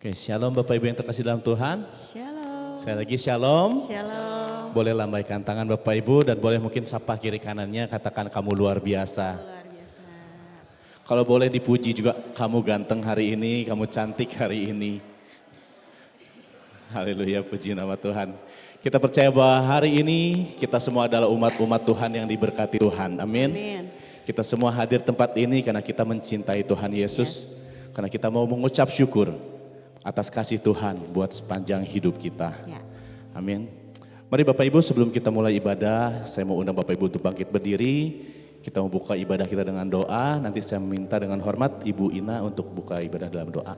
Oke, shalom Bapak Ibu yang terkasih dalam Tuhan. Shalom. Sekali lagi shalom. Shalom. Boleh lambaikan tangan Bapak Ibu dan boleh mungkin sapa kiri kanannya, katakan kamu luar biasa. Luar biasa. Kalau boleh dipuji juga, kamu ganteng hari ini, kamu cantik hari ini. Haleluya, puji nama Tuhan. Kita percaya bahwa hari ini kita semua adalah umat-umat Tuhan yang diberkati Tuhan. Amin. Amin. Kita semua hadir tempat ini karena kita mencintai Tuhan Yesus. Karena kita mau mengucap syukur atas kasih Tuhan buat sepanjang hidup kita. Ya. Amin. Mari Bapak Ibu, sebelum kita mulai ibadah, saya mau undang Bapak Ibu untuk bangkit berdiri. Kita mau buka ibadah kita dengan doa. Nanti saya minta dengan hormat Ibu Ina untuk buka ibadah dalam doa.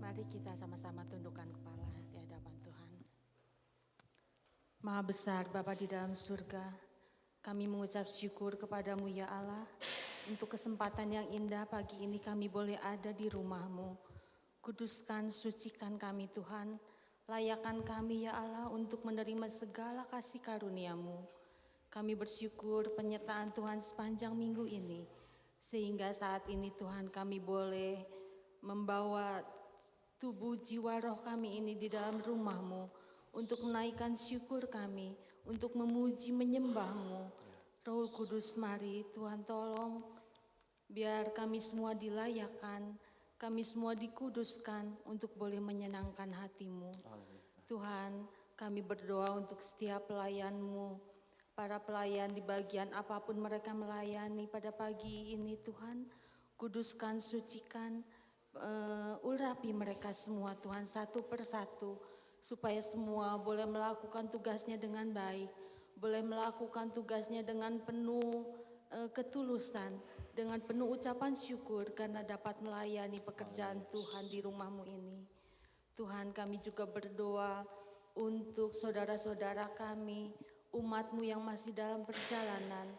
Mari kita sama-sama tundukkan kepala di hadapan Tuhan. Maha besar Bapa di dalam surga, kami mengucap syukur kepadamu ya Allah, untuk kesempatan yang indah pagi ini kami boleh ada di rumah-Mu. Kuduskan, sucikan kami Tuhan, layakan kami ya Allah untuk menerima segala kasih karunia-Mu. Kami bersyukur penyertaan Tuhan sepanjang minggu ini, sehingga saat ini Tuhan kami boleh membawa tubuh jiwa roh kami ini di dalam rumah-Mu untuk menaikkan syukur kami, untuk memuji menyembah-Mu. Roh Kudus mari Tuhan tolong, biar kami semua dilayakkan, kami semua dikuduskan untuk boleh menyenangkan hati-Mu. Tuhan, kami berdoa untuk setiap pelayan-Mu, para pelayan di bagian apapun mereka melayani pada pagi ini Tuhan, kuduskan, sucikan, urapi mereka semua Tuhan satu persatu, supaya semua boleh melakukan tugasnya dengan baik, boleh melakukan tugasnya dengan penuh ketulusan, dengan penuh ucapan syukur karena dapat melayani pekerjaan Tuhan di rumah-Mu ini. Tuhan, kami juga berdoa untuk saudara-saudara kami, umat-Mu yang masih dalam perjalanan.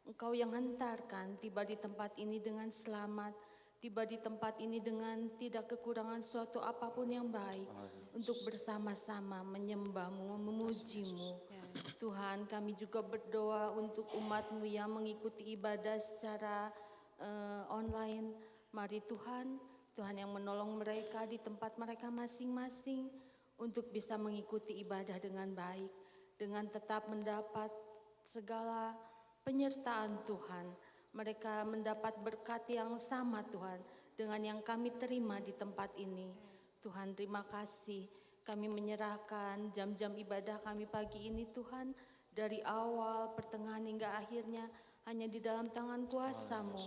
Engkau yang hantarkan tiba di tempat ini dengan selamat, tiba di tempat ini dengan tidak kekurangan suatu apapun yang baik, untuk bersama-sama menyembah-Mu, memuji-Mu. Tuhan, kami juga berdoa untuk umat-Mu yang mengikuti ibadah secara online. Mari Tuhan, Tuhan yang menolong mereka di tempat mereka masing-masing untuk bisa mengikuti ibadah dengan baik, dengan tetap mendapat segala penyertaan Tuhan. Mereka mendapat berkat yang sama Tuhan dengan yang kami terima di tempat ini. Tuhan, terima kasih. Kami menyerahkan jam-jam ibadah kami pagi ini Tuhan, dari awal, pertengahan hingga akhirnya hanya di dalam tangan kuasa-Mu.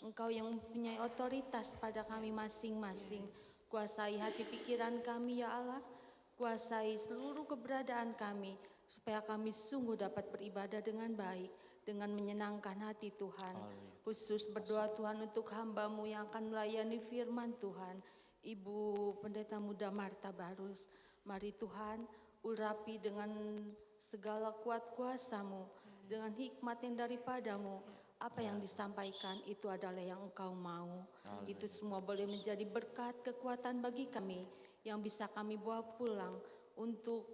Engkau yang mempunyai otoritas pada kami masing-masing. Kuasai hati pikiran kami ya Allah, kuasai seluruh keberadaan kami, supaya kami sungguh dapat beribadah dengan baik, dengan menyenangkan hati Tuhan. Khusus berdoa Tuhan untuk hamba-Mu yang akan melayani firman Tuhan, Ibu Pendeta Muda Marta Barus. Mari Tuhan, urapi dengan segala kuat kuasa-Mu, dengan hikmat yang daripada-Mu. Apa yang disampaikan itu adalah yang Engkau mau. Itu semua boleh menjadi berkat kekuatan bagi kami, yang bisa kami bawa pulang untuk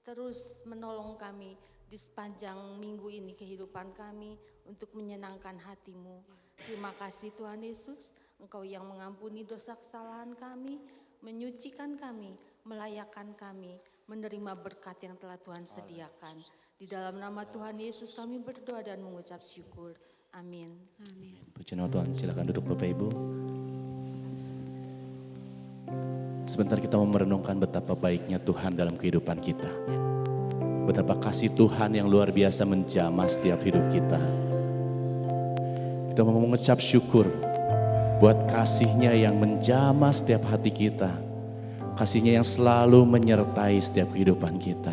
terus menolong kami di sepanjang minggu ini kehidupan kami, untuk menyenangkan hati-Mu. Terima kasih Tuhan Yesus, Engkau yang mengampuni dosa kesalahan kami, menyucikan kami, melayakkan kami, menerima berkat yang telah Tuhan sediakan. Di dalam nama Tuhan Yesus kami berdoa dan mengucap syukur. Amin. Amin. Puji nama Tuhan, silakan duduk Bapak Ibu. Sebentar kita mau merenungkan betapa baiknya Tuhan dalam kehidupan kita. Betapa kasih Tuhan yang luar biasa menjamah setiap hidup kita. Kita mau mengucap syukur buat kasih-Nya yang menjamah setiap hati kita. Kasih-Nya yang selalu menyertai setiap kehidupan kita.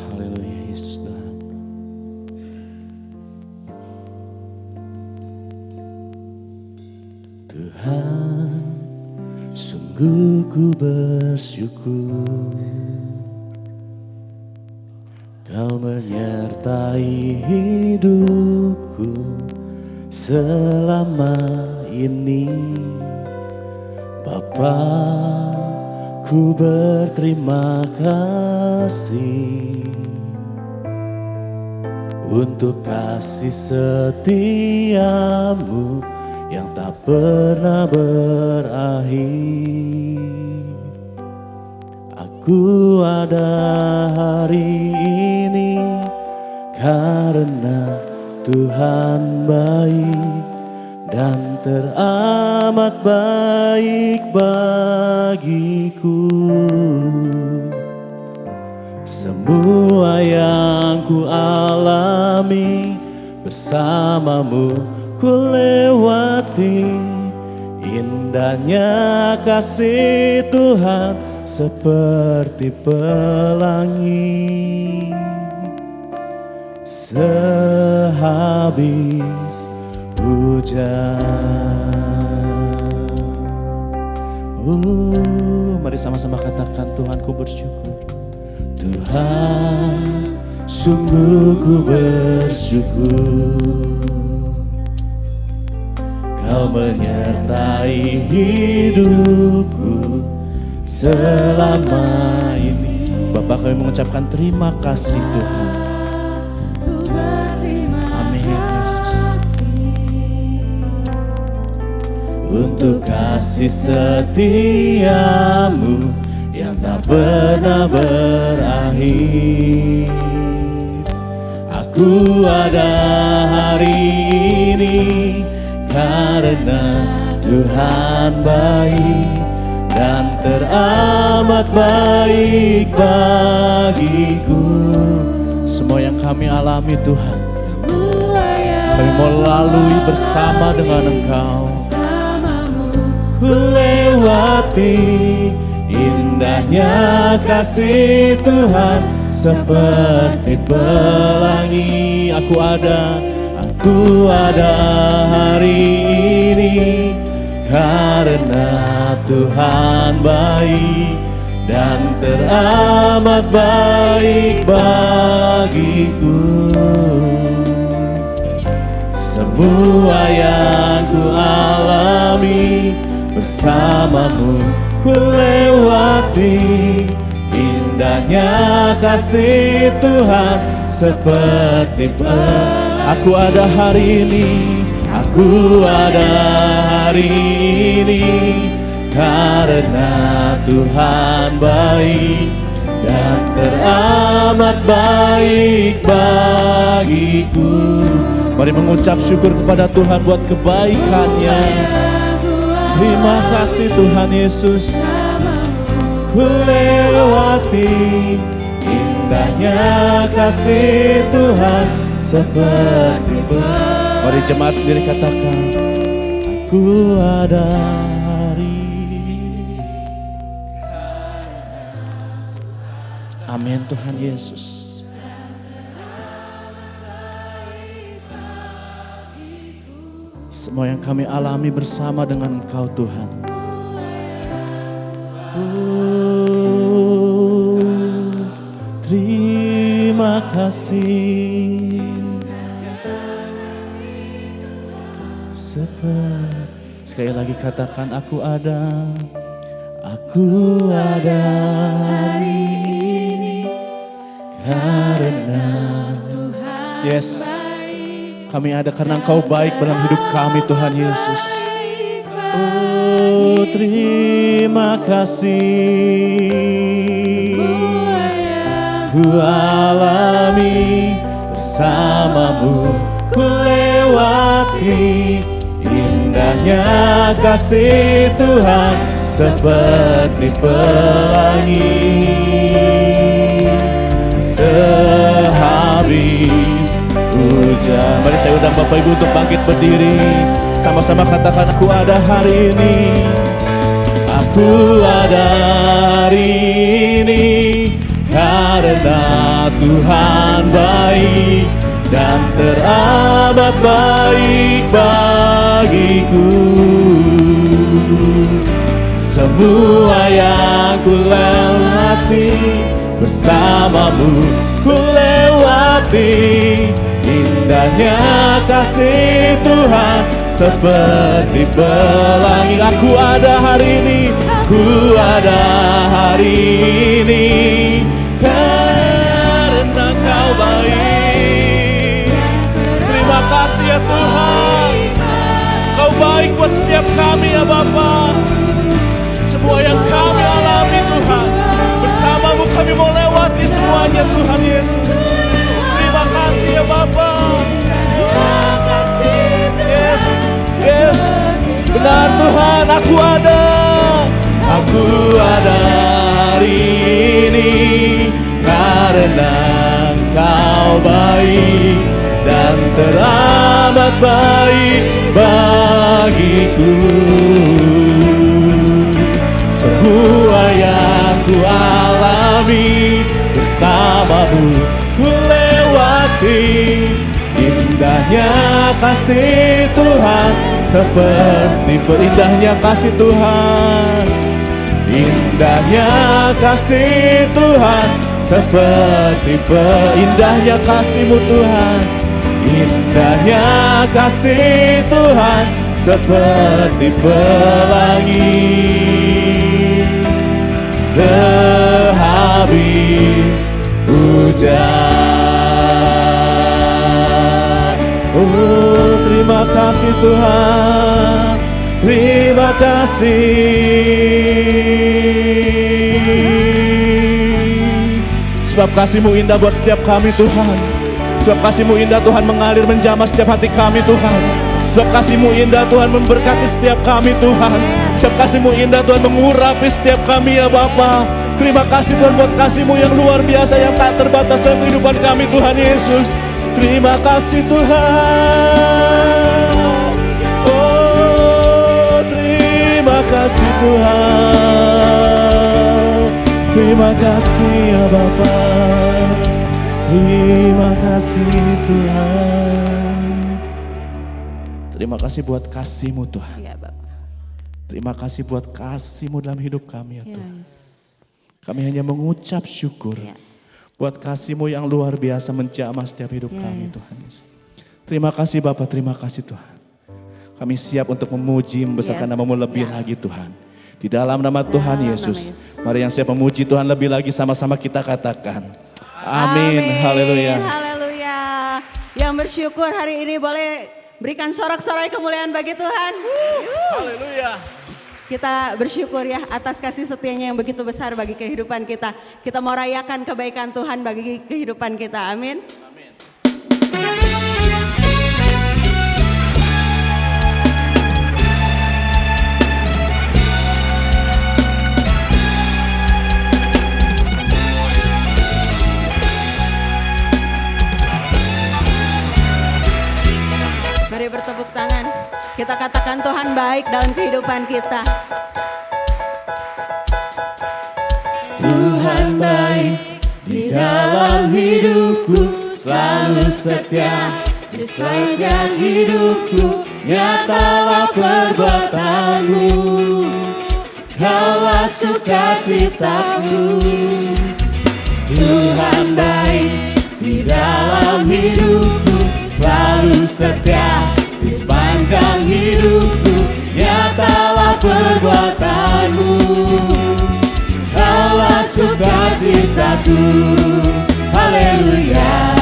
Haleluya Yesus Tuhan. Tuhan, sungguh ku bersyukur Kau menyertai hidupku selama ini. Bapa, ku berterima kasih untuk kasih setiamu yang tak pernah berakhir. Aku ada hari ini karena Tuhan baik dan teramat baik bagiku. Semua yang ku alami bersamamu ku lewati, indahnya kasih Tuhan seperti pelangi. Sehabis hujan. Mari sama-sama katakan, Tuhan ku bersyukur. Tuhan, sungguh ku bersyukur. Kau menyertai hidupku selama ini. Bapak, kami mengucapkan terima kasih Tuhan. Amin Yesus. Untuk kasih setiamu yang tak pernah berakhir. Aku ada hari ini karena Tuhan baik dan teramat baik bagiku. Semua yang kami alami Tuhan, kami mau lalui bersama dengan Engkau. Ku lewati, indahnya kasih Tuhan seperti pelangi. Aku ada hari ini karena Tuhan baik dan teramat baik bagiku. Semua yang ku alami bersamamu ku lewati, indahnya kasih Tuhan seperti aku ada hari ini, aku ada hari ini karena Tuhan baik dan teramat baik bagiku. Mari mengucap syukur kepada Tuhan buat kebaikannya. Terima kasih Tuhan Yesus. Ku lewati, indahnya kasih Tuhan seperti pelangi. Mari jemaat sendiri katakan, aku ada hari. Amin Tuhan Yesus. Semua yang kami alami bersama dengan Engkau Tuhan. Terima kasih. Sekali lagi katakan, aku ada hari ini karena Tuhan. Yes, kami ada karena Engkau baik dalam hidup kami Tuhan Yesus. Oh terima kasih. Ku alami bersamamu, ku lewati, indahnya kasih Tuhan seperti pelangi. Sehabis hujan. Mari saya undang Bapak Ibu untuk bangkit berdiri. Sama-sama katakan, aku ada hari ini. Aku ada hari ini karena Tuhan baik dan teramat baik bagiku. Semua yang ku lewati bersamamu ku lewati, indahnya kasih Tuhan seperti pelangi. Aku ada hari ini, ku ada hari ini karena Kau baik Terima kasih ya Tuhan. Kau baik buat setiap kami ya Bapa. Semua yang kami alami Tuhan, bersamamu kami mau lewati semuanya Tuhan Yesus. Terima kasih ya Bapa. Yes, yes. Benar Tuhan, aku ada. Aku ada hari ini karena Engkau baik dan teramat baik bagiku. Semua yang ku alami bersamamu ku lewati. Indahnya kasih Tuhan, seperti indahnya kasih Tuhan. Indahnya kasih Tuhan, seperti indahnya kasih-Mu Tuhan. Indahnya kasih Tuhan, seperti pelangi sehabis hujan. Oh, terima kasih Tuhan, terima kasih. Sebab kasih-Mu indah buat setiap kami Tuhan. Sebab kasih-Mu indah Tuhan mengalir menjamah setiap hati kami Tuhan. Sebab kasih-Mu indah Tuhan memberkati setiap kami Tuhan. Sebab kasih-Mu indah Tuhan mengurapi setiap kami ya Bapa. Terima kasih Tuhan buat kasih-Mu yang luar biasa, yang tak terbatas dalam kehidupan kami Tuhan Yesus. Terima kasih Tuhan. Oh, terima kasih Tuhan. Terima kasih ya Bapa. Terima kasih Tuhan. Terima kasih buat kasih-Mu Tuhan. Ya, Bapak. Terima kasih buat kasih-Mu dalam hidup kami ya Tuhan. Yes. Kami hanya mengucap syukur Ya. buat kasih-Mu yang luar biasa menjamah setiap hidup kami Tuhan. Terima kasih Bapa, terima kasih Tuhan. Kami siap untuk memuji, membesarkan Yes. nama-Mu lebih Ya. lagi Tuhan. Di dalam nama Tuhan Dalam nama Yesus. Yesus. Mari yang siap memuji Tuhan lebih lagi, sama-sama kita katakan. Amin. Haleluya. Haleluya. Yang bersyukur hari ini boleh berikan sorak-sorai kemuliaan bagi Tuhan. Haleluya. Kita bersyukur ya atas kasih setianya yang begitu besar bagi kehidupan kita. Kita mau rayakan kebaikan Tuhan bagi kehidupan kita. Amin. Mari bertepuk tangan. Kita katakan Tuhan baik dalam kehidupan kita. Tuhan baik di dalam hidupku, selalu setia di sepanjang hidupku. Nyatalah perbuatan-Mu, Kaulah sukacitaku. Tuhan baik di dalam hidupku, selalu setia di sepanjang hidupku. Nyatalah perbuatan-Mu, Kaulah sukacitaku. Haleluya.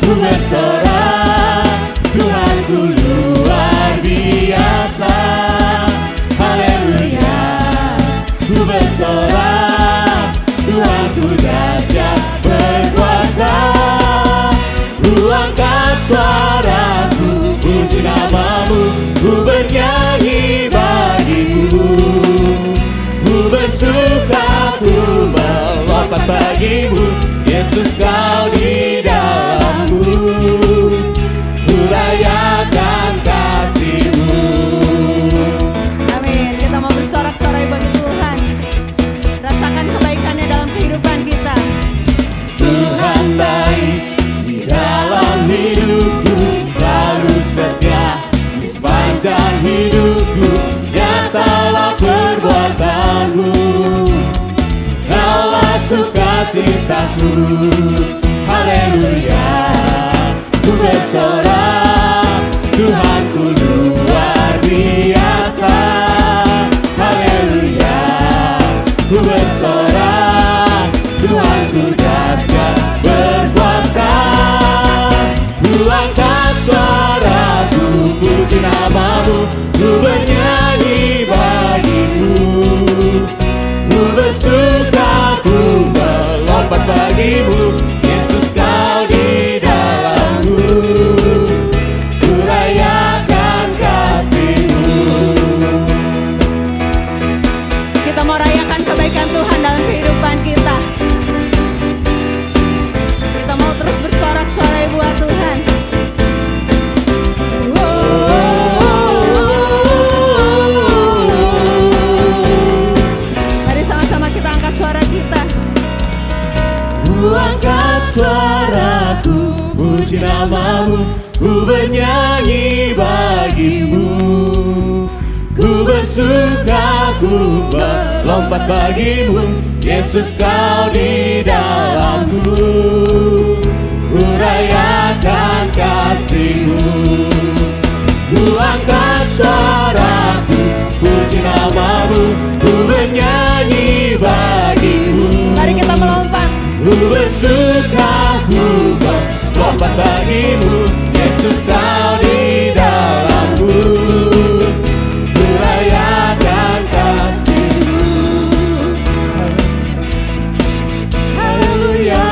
Ku bersorak, Tuhanku luar biasa. Haleluya. Ku bersorak, Tuhanku dahsyat berkuasa. Ku angkat suaraku, puji nama-Mu, ku bernyanyi bagi-Mu. Ku bersuka, ku melompat bagi-Mu, Yesus Kau di dalamku. Ku rayakan kasih-Mu. Amin. Kita mau bersorak-sorai bagi Tuhan. Rasakan kebaikannya dalam kehidupan kita. Tuhan baik di dalam hidupku, selalu setia di sepanjang hidupku. Nyatalah perbuatan-Mu, Kaulah sukacitaku. Haleluya. Ku bersorak, Tuhanku luar biasa. Haleluya. Ku bersorak, Tuhanku dahsyat berkuasa. Ku angkat suara puji namamu, ku bernyanyi bagimu. Ku bersuka, ku berlompat bagimu, Yesus kau di dalamku. Ku rayakan kasih-Mu, ku angkat suaraku, puji namamu, ku bernyanyi bagimu. Mari kita melompat. Ku bersuka, ku berlompat bagimu, Yesus kau di dalamku. Ku rayakan kasih-Mu. Haleluya.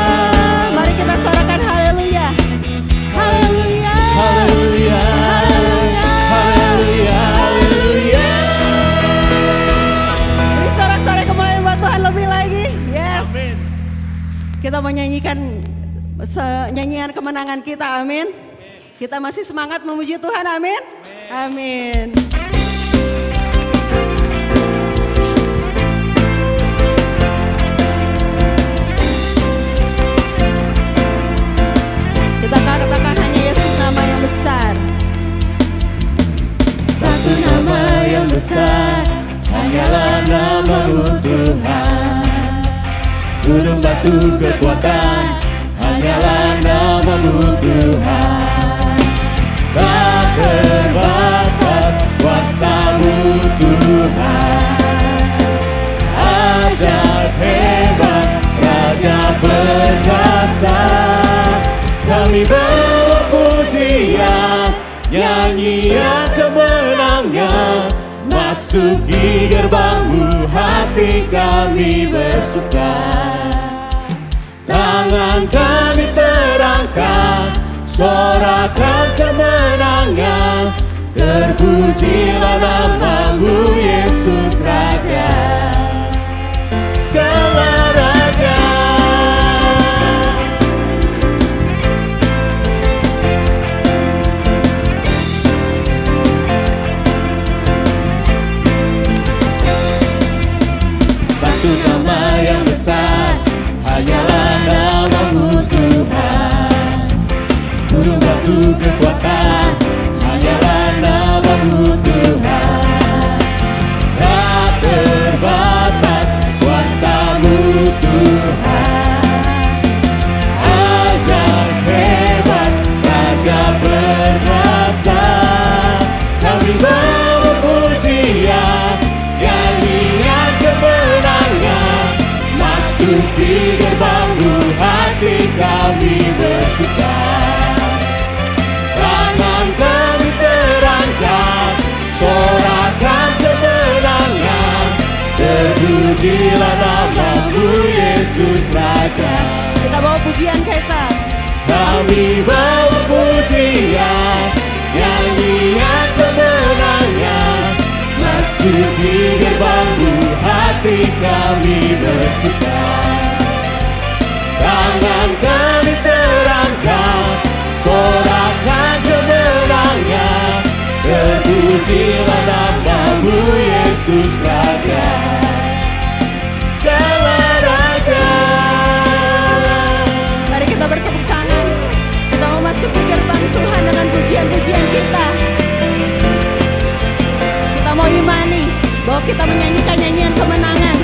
Mari kita suarakan haleluya. Haleluya. Haleluya, haleluya, haleluya. Beri sorak-sorai kemuliaan buat Tuhan lebih lagi. Yes. Kita mau nyanyikan nyanyian kemenangan kita, amin. Kita masih semangat memuji Tuhan, amin. Amin. Kita katakan hanya Yesus nama yang besar. Satu nama yang besar, hanyalah nama-Mu Tuhan. Gunung batu kekuatan, hanyalah nama-Mu Tuhan. Tak terbatas kuasa-Mu Tuhan. Ajaib hebat, Raja perkasa. Kami bawa pujian, nyanyian kemenangan. Masuki gerbang-Mu, hati kami bersuka. Tangan kami terangkat, sorakan kemenangan. Terpujilah nama-Mu, Yesus Raja, segala raja. Satu nama yang besar, hanyalah nama-Mu Tuhan. Gunung batu kekuatan, hanyalah nama-Mu Tuhan. Tak terbatas kuasa-Mu Tuhan. Ajaib hebat, Raja perkasa. Kami bawa pujian, nyanyian kemenangan. Masuki gerbang-Mu, hati kami bersuka. Tangan kami terangkat, sorakan kemenangan. Terpujilah nama-Mu, Yesus Raja. Kita bawa pujian kita. Kami bawa pujian, nyanyian kemenangan. Masuki gerbang-Mu, hati kami bersuka. Tangan kami terangkat, sorakan kemenangan. Terpujilah nama-Mu, Yesus Raja, segala raja. Mari kita bertepuk tangan. Kita mau masuk ke gerbang Tuhan dengan pujian-pujian kita. Kita mau imani bahwa kita menyanyikan nyanyian kemenangan.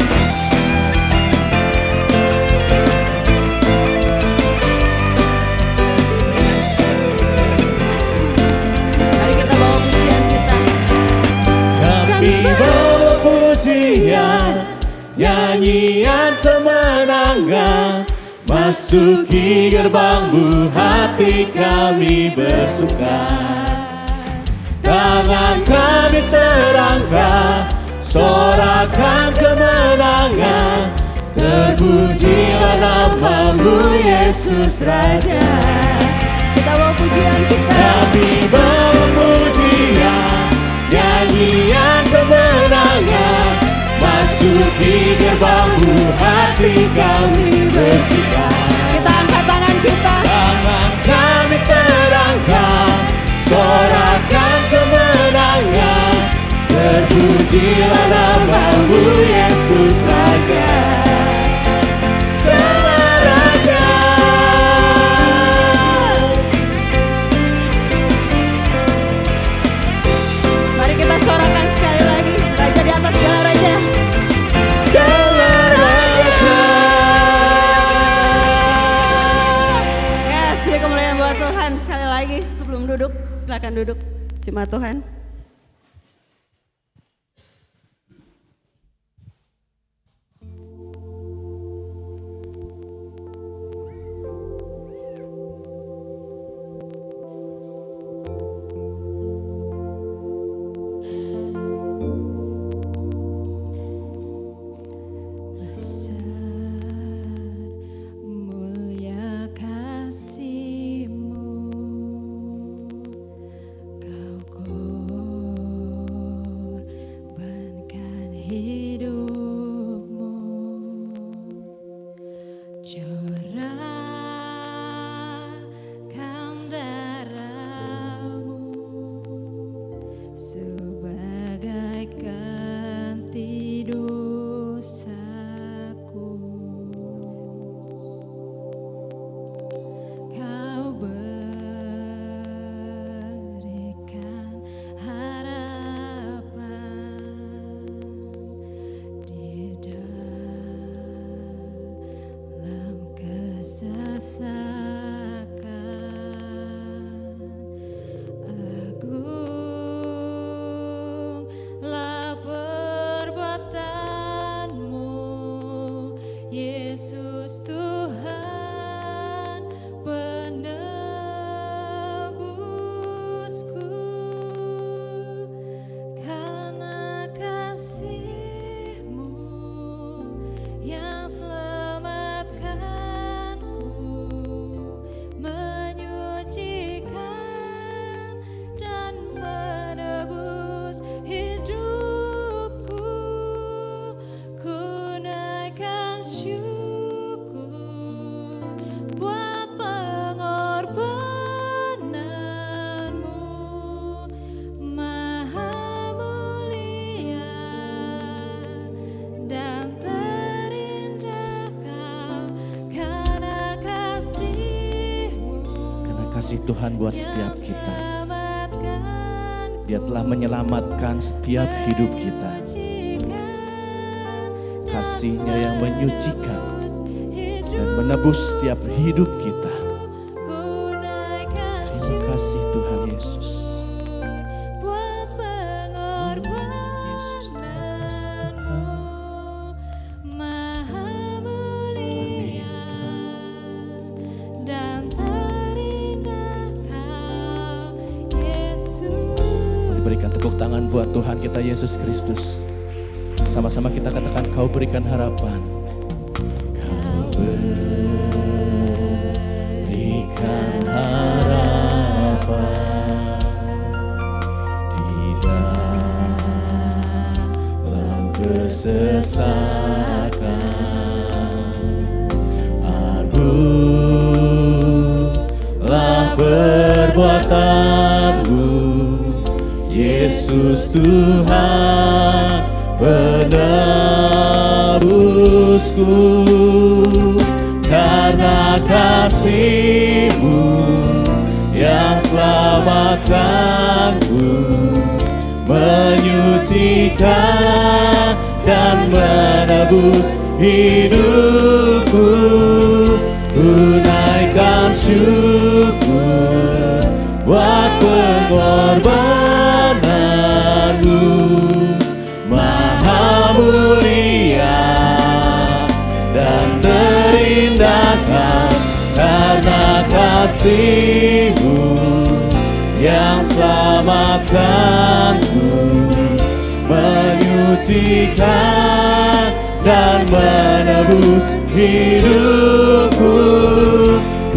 Mari kita bawa pujian kita. Kami bawa pujian, nyanyian kemenangan. Masuki gerbang-Mu, hati kami bersuka. Tangan kami terangkat, sorakan kemenangan. Terpujilah nama-Mu, Yesus Raja. Kita bawa pujian kita. Kami bawa pujian, nyanyian kemenangan. Masuki gerbang-Mu, hati kami bersuka. Kita angkat tangan kita. Tangan kami terangkat, sorakan kemenangan. Terpujilah nama-Mu, Yesus Raja, segala raja. silakan duduk. Jemaat Tuhan. Kasih Tuhan buat setiap kita. Dia telah menyelamatkan setiap hidup kita. Kasih-Nya yang menyucikan dan menebus setiap hidup kita. Terima kasih Tuhan Yesus. Berikan tepuk tangan buat Tuhan kita Yesus Kristus. Sama-sama kita katakan, Kau berikan harapan. Kau berikan harapan di dalam kesesakan. Agunglah perbuatan-Mu, Yesus Tuhan penebusku. Karena kasih-Mu yang selamatkanku, menyucikan dan menebus hidupku. Ku naikkan syukur buat pengorbanan-Mu, Maha mulia dan terindahkan. Karena kasih-Mu yang selamatkanku, menyucikan dan menebus hidupku.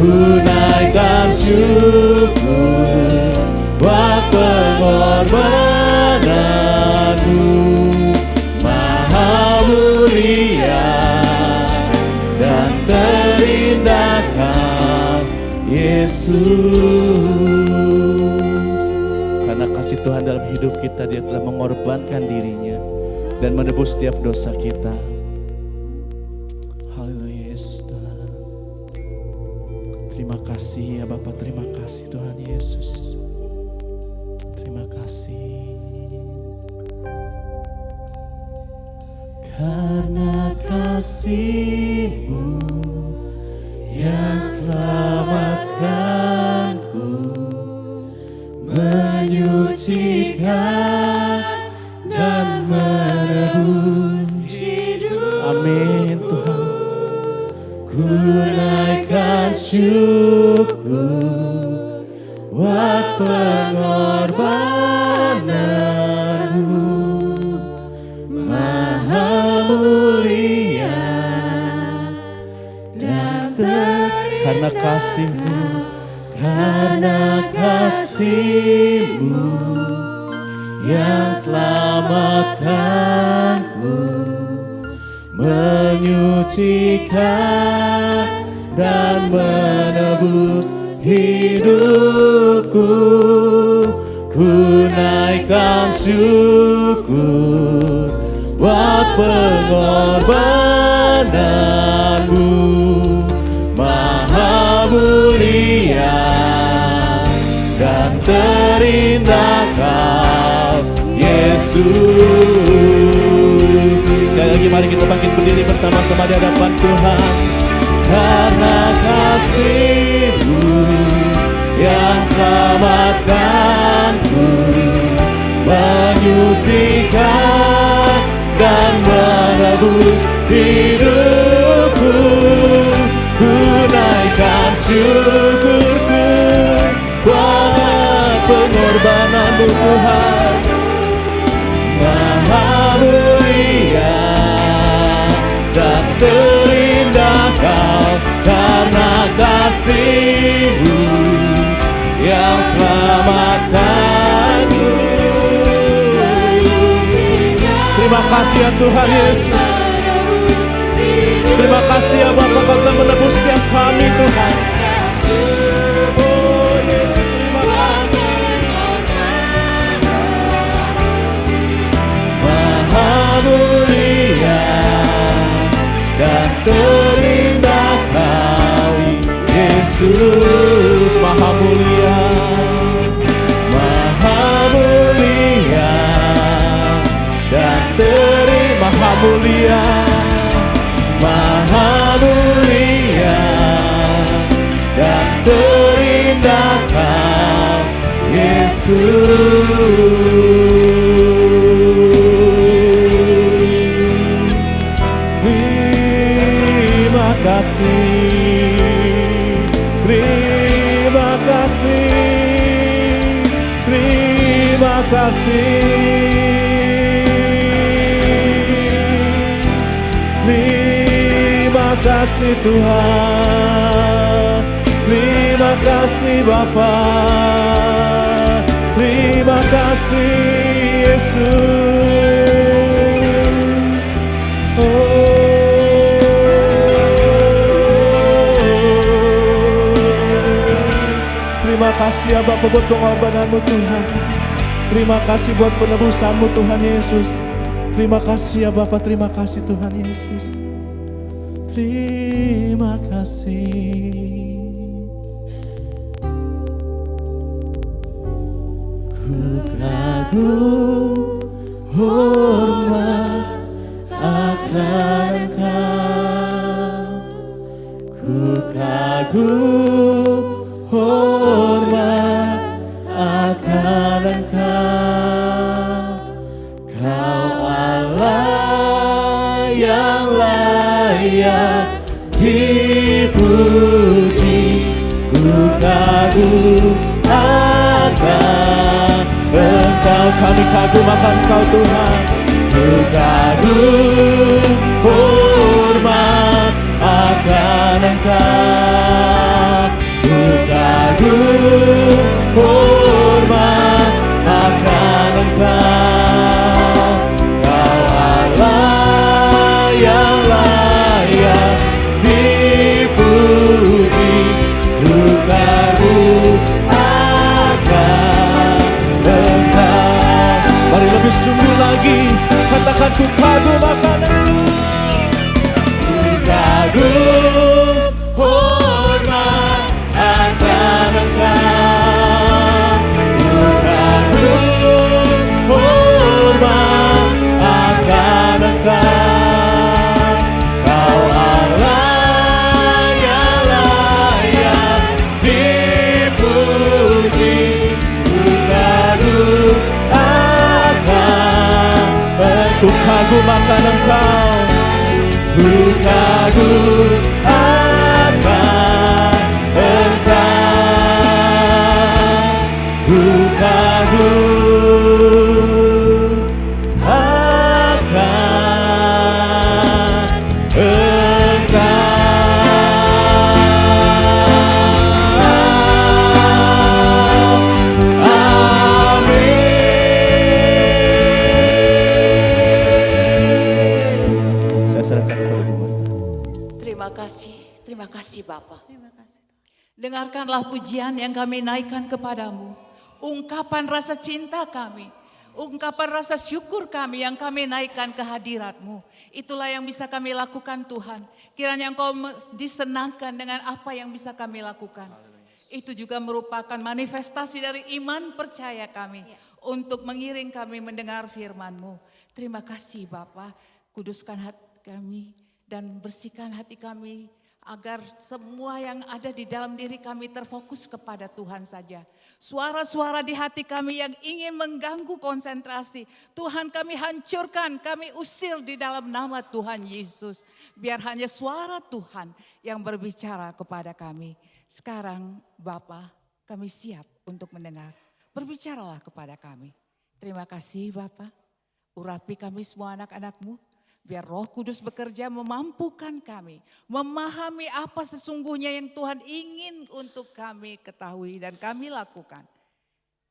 Ku naikkan syukur buat pengorbanan-Mu, Maha mulia dan terindahkan Yesus. Karena kasih Tuhan dalam hidup kita, Dia telah mengorbankan diri-Nya dan menebus setiap dosa kita. Haleluya Yesus Tuhan. Terima kasih ya Bapa, terima kasih Tuhan Yesus. Terima kasih. Karena kasih-Mu yang selamatkanku, syukur buat pengorbananmu, Maha mulia dan karena kasih-Mu, karena kasih-Mu yang selamatkanku, menyucikan dan menebus hidupku. Ku naikkan syukur buat pengorbananmu, Maha mulia dan terindah Kau, Yesus. Sekali lagi mari kita bangkit berdiri bersama-sama di hadapan Tuhan. Karena kasih-Mu yang selamatkanku, menyucikan dan menebus hidupku. Ku naikkan syukurku buat pengorbanan-Mu Tuhan, Maha mulia dan terindah Kau, karena kasih-Mu yang selamatkanku. Terima kasih ya Tuhan Yesus. Terima kasih ya Bapa, Kau telah menebus setiap kami Tuhan. Oh Yesus, terima kasih. Maha mulia dan terindah Kau, Yesus. Maha mulia, Maha mulia dan Maha mulia, Maha mulia dan terindah Kau, Yesus. Terima kasih, terima kasih, terima kasih. Terima kasih Tuhan, terima kasih Bapa, terima kasih Yesus. Terima kasih ya Bapa buat pengorbanan-Mu Tuhan. Terima kasih buat penebusan-Mu Tuhan Yesus. Terima kasih ya Bapa, terima kasih Tuhan Yesus. Terima kasih. Ku kagum hormat akan Engkau. Ku kagum hormat akan Engkau. Kau Allah yang layak dipuji. Ku kagum akan Engkau, kami kagum akan Engkau Tuhan. Ku kagum hormat akan Engkau. Ku kagum hormat akan Engkau. Kau Allah yang layak dipuji. Ku kagum akan Engkau. Mari lebih sungguh lagi katakan ku kagum akan Engkau. Ku kagum hormat akan Engkau. Ku kagum hormat akan Engkau. Kau Allah yang layak dipuji. Ku kagum akan Ku kagum akan Engkau. Ku kagum akan Terima kasih Bapa. Terima kasih. Dengarkanlah pujian yang kami naikkan kepadamu. Ungkapan rasa cinta kami. Ungkapan rasa syukur kami yang kami naikkan ke hadirat-Mu. Itulah yang bisa kami lakukan Tuhan. Kiranya Engkau disenangkan dengan apa yang bisa kami lakukan. Itu juga merupakan manifestasi dari iman percaya kami. Untuk mengiring kami mendengar firman-Mu. Terima kasih Bapa. Kuduskan hati kami dan bersihkan hati kami. Agar semua yang ada di dalam diri kami terfokus kepada Tuhan saja. Suara-suara di hati kami yang ingin mengganggu konsentrasi. Tuhan kami hancurkan, kami usir di dalam nama Tuhan Yesus. Biar hanya suara Tuhan yang berbicara kepada kami. Sekarang Bapa, kami siap untuk mendengar. Berbicaralah kepada kami. Terima kasih Bapa. Urapi kami semua anak-anak-Mu. Biar Roh Kudus bekerja memampukan kami. Memahami apa sesungguhnya yang Tuhan ingin untuk kami ketahui dan kami lakukan.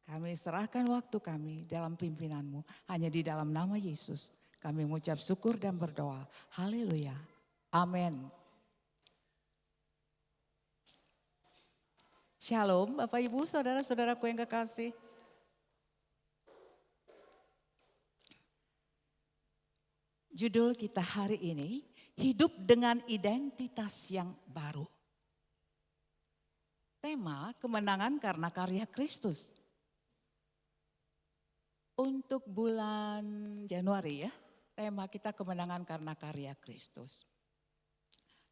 Kami serahkan waktu kami dalam pimpinan-Mu. Hanya di dalam nama Yesus. Kami mengucap syukur dan berdoa. Haleluya. Amin. Shalom Bapak Ibu, saudara-saudaraku yang kekasih. Judul kita hari ini, hidup dengan identitas yang baru. Tema kemenangan karena karya Kristus. Untuk bulan Januari ya, tema kita kemenangan karena karya Kristus.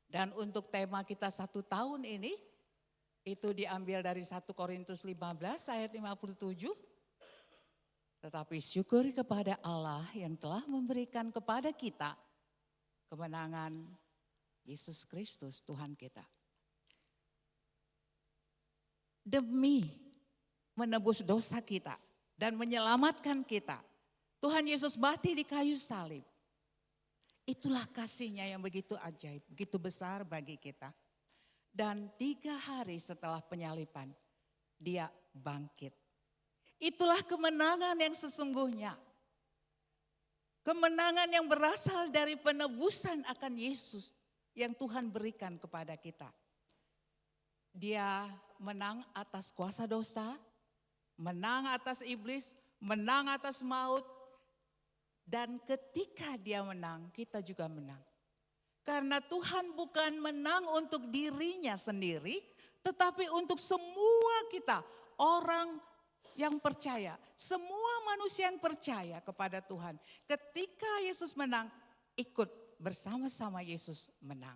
Dan untuk tema kita 1 tahun ini, itu diambil dari 1 Korintus 15 ayat 57. Tetapi syukur kepada Allah yang telah memberikan kepada kita kemenangan Yesus Kristus Tuhan kita. Demi menebus dosa kita dan menyelamatkan kita. Tuhan Yesus mati di kayu salib. Itulah kasih-Nya yang begitu ajaib, begitu besar bagi kita. Dan 3 hari setelah penyaliban, Dia bangkit. Itulah kemenangan yang sesungguhnya. Kemenangan yang berasal dari penebusan akan Yesus yang Tuhan berikan kepada kita. Dia menang atas kuasa dosa, menang atas iblis, menang atas maut. Dan ketika Dia menang, kita juga menang. Karena Tuhan bukan menang untuk dirinya sendiri, tetapi untuk semua kita, orang yang percaya, semua manusia yang percaya kepada Tuhan. Ketika Yesus menang, ikut bersama-sama Yesus menang.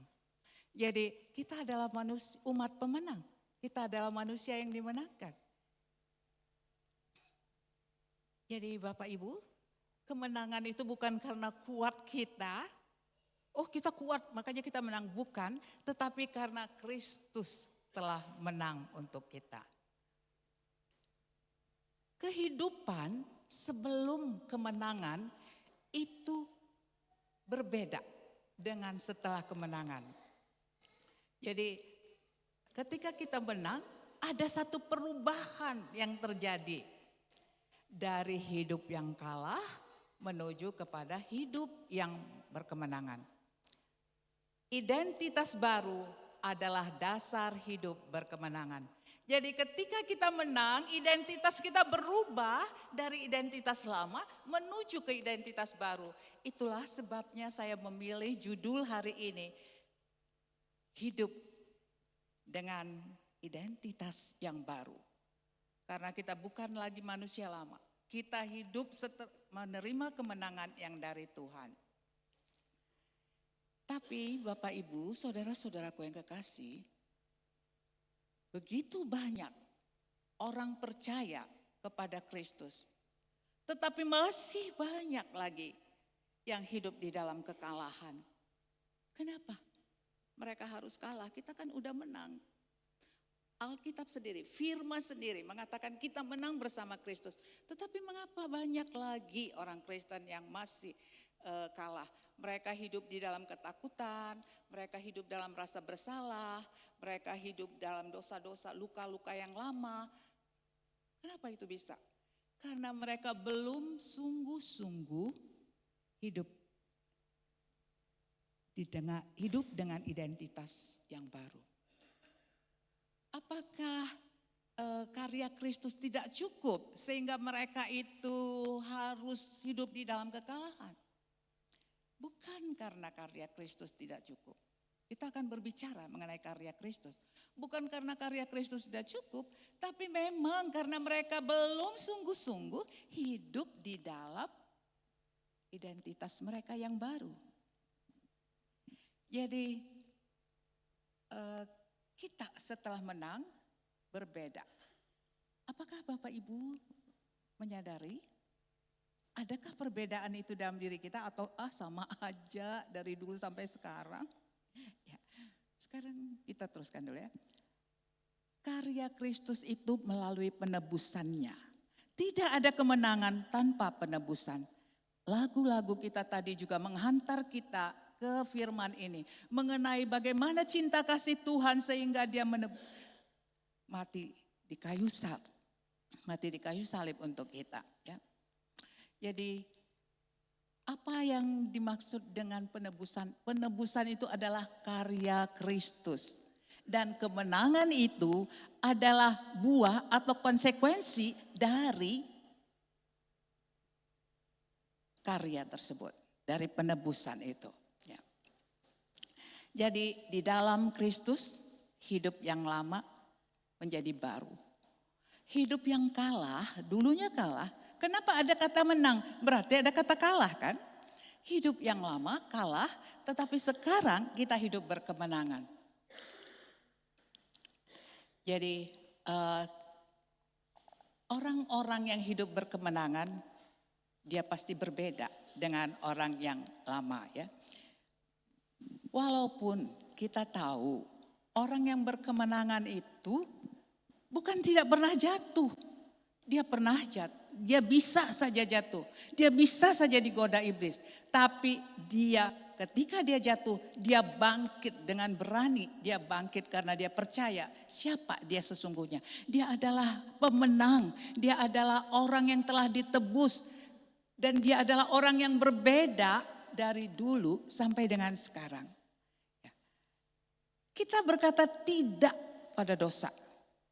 Jadi kita adalah manusia, umat pemenang. Kita adalah manusia yang dimenangkan. Jadi Bapak Ibu, kemenangan itu bukan karena kuat kita. Oh kita kuat makanya kita menang. Bukan, tetapi karena Kristus telah menang untuk kita. Kehidupan sebelum kemenangan itu berbeda dengan setelah kemenangan. Jadi ketika kita menang ada satu perubahan yang terjadi. Dari hidup yang kalah menuju kepada hidup yang berkemenangan. Identitas baru adalah dasar hidup berkemenangan. Jadi ketika kita menang, identitas kita berubah dari identitas lama menuju ke identitas baru. Itulah sebabnya saya memilih judul hari ini, hidup dengan identitas yang baru. Karena kita bukan lagi manusia lama, kita hidup menerima kemenangan yang dari Tuhan. Tapi Bapak Ibu, saudara-saudaraku yang kekasih, begitu banyak orang percaya kepada Kristus. Tetapi masih banyak lagi yang hidup di dalam kekalahan. Kenapa? Mereka harus kalah, kita kan udah menang. Alkitab sendiri, firman sendiri mengatakan kita menang bersama Kristus. Tetapi mengapa banyak lagi orang Kristen yang masih kalah? Mereka hidup di dalam ketakutan, mereka hidup dalam rasa bersalah, mereka hidup dalam dosa-dosa, luka-luka yang lama. Kenapa itu bisa? Karena mereka belum sungguh-sungguh hidup hidup dengan identitas yang baru. Apakah karya Kristus tidak cukup sehingga mereka itu harus hidup di dalam kekalahan? Bukan karena karya Kristus tidak cukup. Kita akan berbicara mengenai karya Kristus. Bukan karena karya Kristus tidak cukup, tapi memang karena mereka belum sungguh-sungguh hidup di dalam identitas mereka yang baru. Jadi kita setelah menang berbeda. Apakah Bapak Ibu menyadari? Adakah perbedaan itu dalam diri kita atau sama aja dari dulu sampai sekarang? Ya, sekarang kita teruskan dulu ya. Karya Kristus itu melalui penebusannya. Tidak ada kemenangan tanpa penebusan. Lagu-lagu kita tadi juga menghantar kita ke firman ini. Mengenai bagaimana cinta kasih Tuhan sehingga dia mati di kayu salib untuk kita. Ya. Jadi apa yang dimaksud dengan penebusan? Penebusan itu adalah karya Kristus. Dan kemenangan itu adalah buah atau konsekuensi dari karya tersebut. Dari penebusan itu. Ya. Jadi di dalam Kristus hidup yang lama menjadi baru. Hidup yang kalah, dulunya kalah. Kenapa ada kata menang? Berarti ada kata kalah kan? Hidup yang lama kalah, tetapi sekarang kita hidup berkemenangan. Jadi orang-orang yang hidup berkemenangan, dia pasti berbeda dengan orang yang lama ya. Walaupun kita tahu orang yang berkemenangan itu bukan tidak pernah jatuh. Dia pernah jatuh. Dia bisa saja jatuh. Dia bisa saja digoda iblis. Tapi ketika dia jatuh, dia bangkit dengan berani. Dia bangkit karena dia percaya siapa dia sesungguhnya. Dia adalah pemenang. Dia adalah orang yang telah ditebus. Dan dia adalah orang yang berbeda dari dulu sampai dengan sekarang. Kita berkata tidak pada dosa.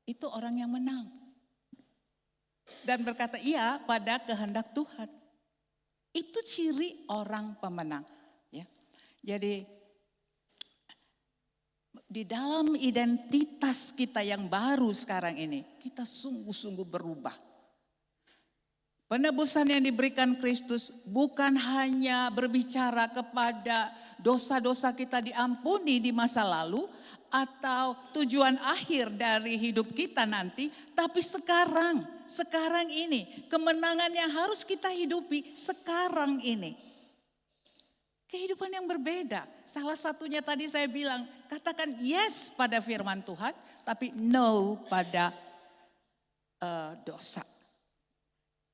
Itu orang yang menang. Dan berkata iya pada kehendak Tuhan. Itu ciri orang pemenang. Ya. Jadi di dalam identitas kita yang baru sekarang ini, kita sungguh-sungguh berubah. Penebusan yang diberikan Kristus bukan hanya berbicara kepada dosa-dosa kita diampuni di masa lalu atau tujuan akhir dari hidup kita nanti, tapi sekarang ini kemenangan yang harus kita hidupi sekarang ini. Kehidupan yang berbeda. Salah satunya tadi saya bilang, katakan yes pada firman Tuhan, tapi no pada dosa.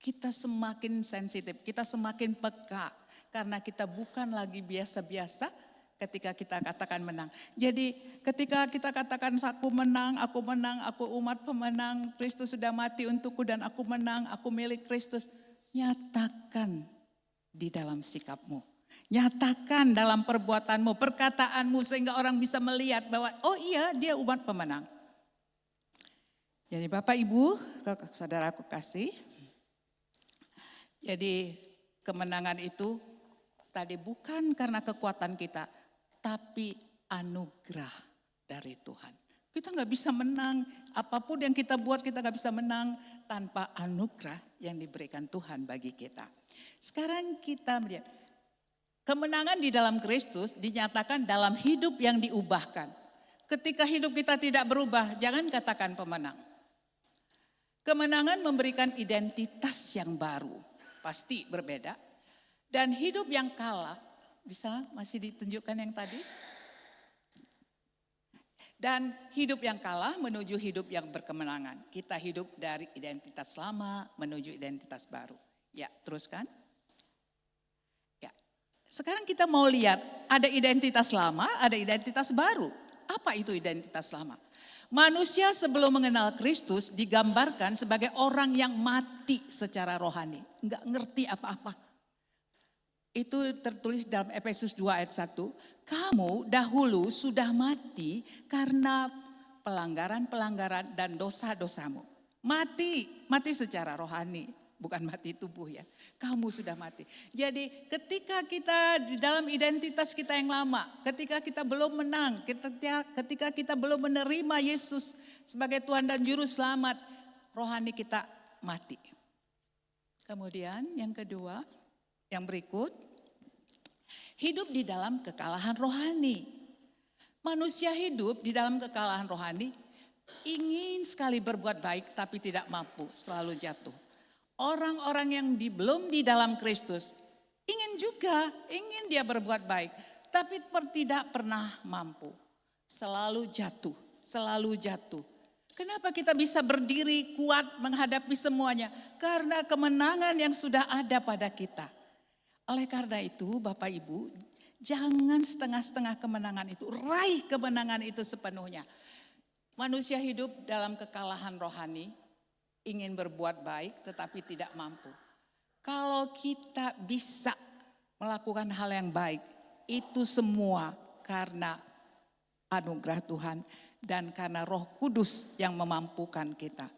Kita semakin sensitif, kita semakin peka. Karena kita bukan lagi biasa-biasa ketika kita katakan menang. Jadi ketika kita katakan aku menang, aku umat pemenang, Kristus sudah mati untukku dan aku menang, aku milik Kristus. Nyatakan di dalam sikapmu. Nyatakan dalam perbuatanmu, perkataanmu sehingga orang bisa melihat bahwa oh iya dia umat pemenang. Jadi Bapak Ibu, saudaraku kasih. Jadi kemenangan itu tadi bukan karena kekuatan kita, tapi anugerah dari Tuhan. Kita gak bisa menang, apapun yang kita buat kita gak bisa menang tanpa anugerah yang diberikan Tuhan bagi kita. Sekarang kita melihat kemenangan di dalam Kristus dinyatakan dalam hidup yang diubahkan. Ketika hidup kita tidak berubah, jangan katakan pemenang. Kemenangan memberikan identitas yang baru. Pasti berbeda. Dan hidup yang kalah, bisa masih ditunjukkan yang tadi? Dan hidup yang kalah menuju hidup yang berkemenangan. Kita hidup dari identitas lama menuju identitas baru. Ya, teruskan. Ya. Sekarang kita mau lihat ada identitas lama, ada identitas baru. Apa itu identitas lama? Manusia sebelum mengenal Kristus digambarkan sebagai orang yang mati secara rohani. Enggak ngerti apa-apa. Itu tertulis dalam Efesus 2 ayat 1. Kamu dahulu sudah mati karena pelanggaran-pelanggaran dan dosa-dosamu. Mati secara rohani, bukan mati tubuh ya. Kamu sudah mati. Jadi ketika kita di dalam identitas kita yang lama, ketika kita belum menang, ketika kita belum menerima Yesus sebagai Tuhan dan Juru Selamat, rohani kita mati. Kemudian yang kedua, yang berikut, hidup di dalam kekalahan rohani. Manusia hidup di dalam kekalahan rohani, ingin sekali berbuat baik tapi tidak mampu, selalu jatuh. Orang-orang yang belum di dalam Kristus ingin dia berbuat baik, tapi tidak pernah mampu. Selalu jatuh. Kenapa kita bisa berdiri kuat menghadapi semuanya? Karena kemenangan yang sudah ada pada kita. Oleh karena itu Bapak Ibu, jangan setengah-setengah kemenangan itu, raih kemenangan itu sepenuhnya. Manusia hidup dalam kekalahan rohani, ingin berbuat baik tetapi tidak mampu. Kalau kita bisa melakukan hal yang baik, itu semua karena anugerah Tuhan dan karena Roh Kudus yang memampukan kita.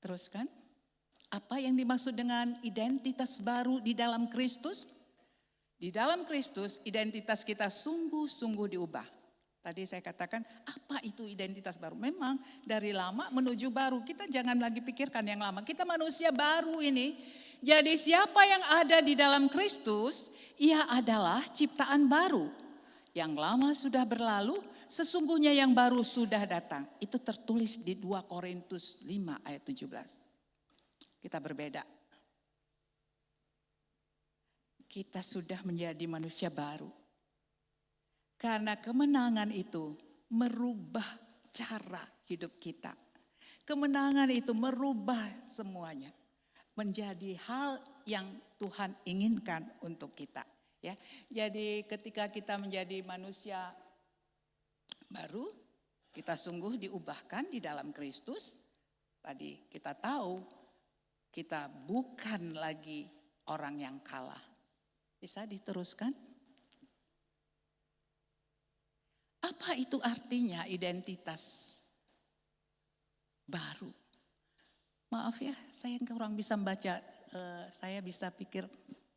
Teruskan, apa yang dimaksud dengan identitas baru di dalam Kristus? Di dalam Kristus identitas kita sungguh-sungguh diubah. Tadi saya katakan apa itu identitas baru? Memang dari lama menuju baru. Kita jangan lagi pikirkan yang lama. Kita manusia baru ini. Jadi siapa yang ada di dalam Kristus, ia adalah ciptaan baru. Yang lama sudah berlalu, sesungguhnya yang baru sudah datang. Itu tertulis di 2 Korintus 5 ayat 17. Kita berbeda. Kita sudah menjadi manusia baru. Karena kemenangan itu merubah cara hidup kita. Kemenangan itu merubah semuanya. Menjadi hal yang Tuhan inginkan untuk kita. Ya, jadi ketika kita menjadi manusia baru, kita sungguh diubahkan di dalam Kristus. Tadi kita tahu kita bukan lagi orang yang kalah. Bisa diteruskan? Apa itu artinya identitas baru? Maaf ya, saya kurang bisa membaca. Saya bisa pikir,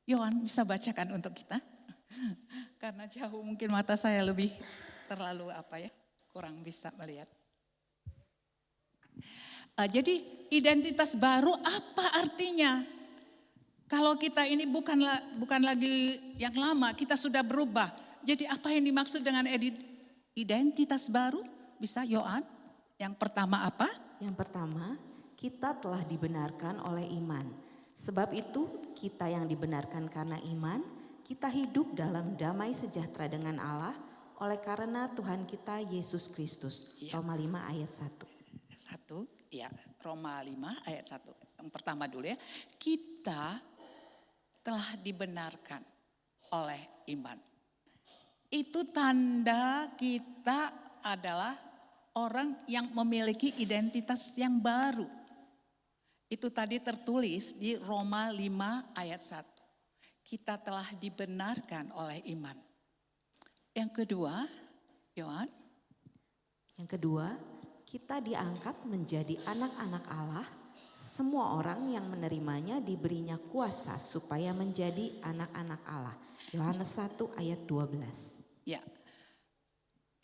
Yohan bisa bacakan untuk kita? Karena jauh mungkin mata saya lebih terlalu kurang bisa melihat. Jadi identitas baru apa artinya? Kalau kita ini bukan lagi yang lama, kita sudah berubah. Jadi apa yang dimaksud dengan identitas baru? Bisa Yohan? Yang pertama apa? Yang pertama, kita telah dibenarkan oleh iman. Sebab itu kita yang dibenarkan karena iman, kita hidup dalam damai sejahtera dengan Allah oleh karena Tuhan kita Yesus Kristus. Ya. Roma 5 ayat 1. Ya, Roma 5 ayat 1. Yang pertama dulu ya. Kita telah dibenarkan oleh iman. Itu tanda kita adalah orang yang memiliki identitas yang baru. Itu tadi tertulis di Roma 5 ayat 1. Kita telah dibenarkan oleh iman. Yang kedua, Yohan. Yang kedua, kita diangkat menjadi anak-anak Allah. Semua orang yang menerimanya diberinya kuasa supaya menjadi anak-anak Allah. Yohanes 1 ayat 12. Ya,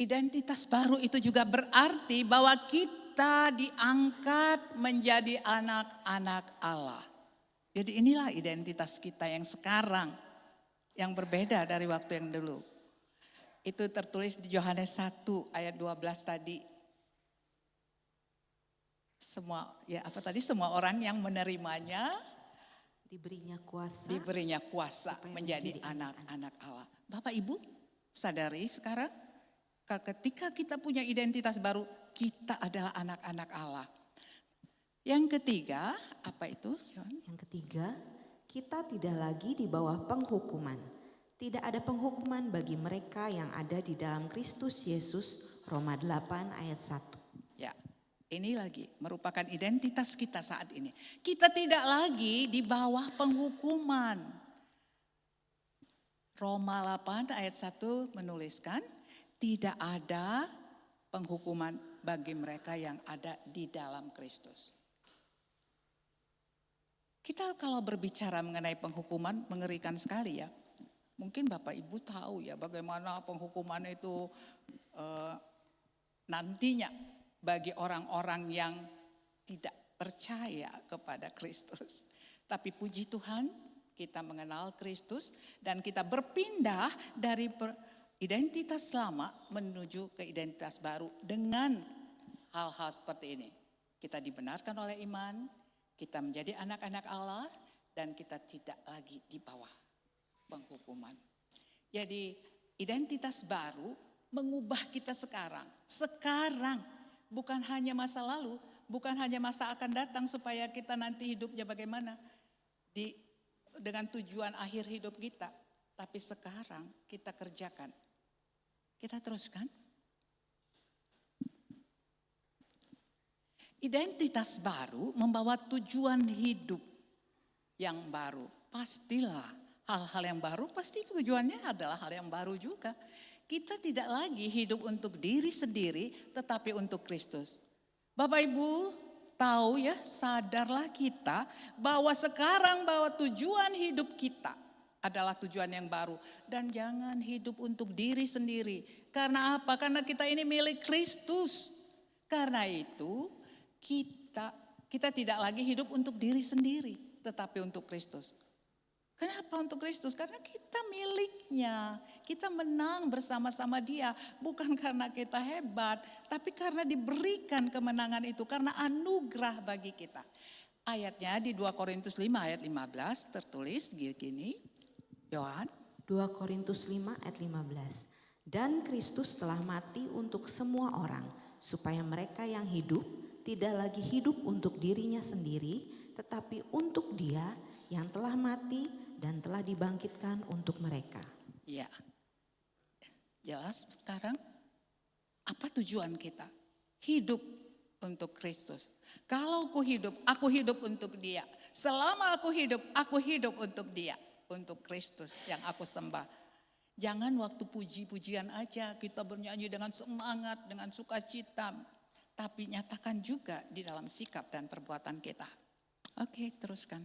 identitas baru itu juga berarti bahwa kita diangkat menjadi anak-anak Allah. Jadi inilah identitas kita yang sekarang, yang berbeda dari waktu yang dulu. Itu tertulis di Yohanes 1 ayat 12 tadi. Semua orang yang menerimanya Diberinya kuasa menjadi anak-anak Allah. Bapak Ibu sadari sekarang ketika kita punya identitas baru, kita adalah anak-anak Allah. Yang ketiga, apa itu? Yang ketiga, kita tidak lagi di bawah penghukuman. Tidak ada penghukuman bagi mereka yang ada di dalam Kristus Yesus. Roma 8 ayat 1. Ya, ini lagi merupakan identitas kita saat ini. Kita tidak lagi di bawah penghukuman. Roma 8 ayat 1 menuliskan, tidak ada penghukuman bagi mereka yang ada di dalam Kristus. Kita kalau berbicara mengenai penghukuman mengerikan sekali ya. Mungkin Bapak Ibu tahu ya bagaimana penghukuman itu nantinya bagi orang-orang yang tidak percaya kepada Kristus. Tapi puji Tuhan kita mengenal Kristus dan kita berpindah dari identitas lama menuju ke identitas baru dengan hal-hal seperti ini. Kita dibenarkan oleh iman, kita menjadi anak-anak Allah dan kita tidak lagi di bawah penghukuman. Jadi identitas baru mengubah kita sekarang. Sekarang bukan hanya masa lalu, bukan hanya masa akan datang supaya kita nanti hidupnya bagaimana dengan tujuan akhir hidup kita. Tapi sekarang kita kerjakan. Kita teruskan. Identitas baru membawa tujuan hidup yang baru. Pastilah hal-hal yang baru pasti tujuannya adalah hal yang baru juga. Kita tidak lagi hidup untuk diri sendiri tetapi untuk Kristus. Bapak Ibu tahu ya, sadarlah kita bahwa sekarang bahwa tujuan hidup kita adalah tujuan yang baru. Dan jangan hidup untuk diri sendiri. Karena apa? Karena kita ini milik Kristus. Karena itu kita tidak lagi hidup untuk diri sendiri, tetapi untuk Kristus. Kenapa untuk Kristus? Karena kita miliknya, kita menang bersama-sama Dia. Bukan karena kita hebat, tapi karena diberikan kemenangan itu, karena anugerah bagi kita. Ayatnya di 2 Korintus 5 ayat 15 tertulis gini, Yohan. 2 Korintus 5 ayat 15. Dan Kristus telah mati untuk semua orang, supaya mereka yang hidup tidak lagi hidup untuk dirinya sendiri, tetapi untuk Dia yang telah mati dan telah dibangkitkan untuk mereka. Ya, jelas sekarang apa tujuan kita? Hidup untuk Kristus. Kalau aku hidup untuk Dia. Selama aku hidup untuk Dia, untuk Kristus yang aku sembah. Jangan waktu puji-pujian aja kita bernyanyi dengan semangat, dengan sukacita. Tapi nyatakan juga di dalam sikap dan perbuatan kita. Oke, teruskan.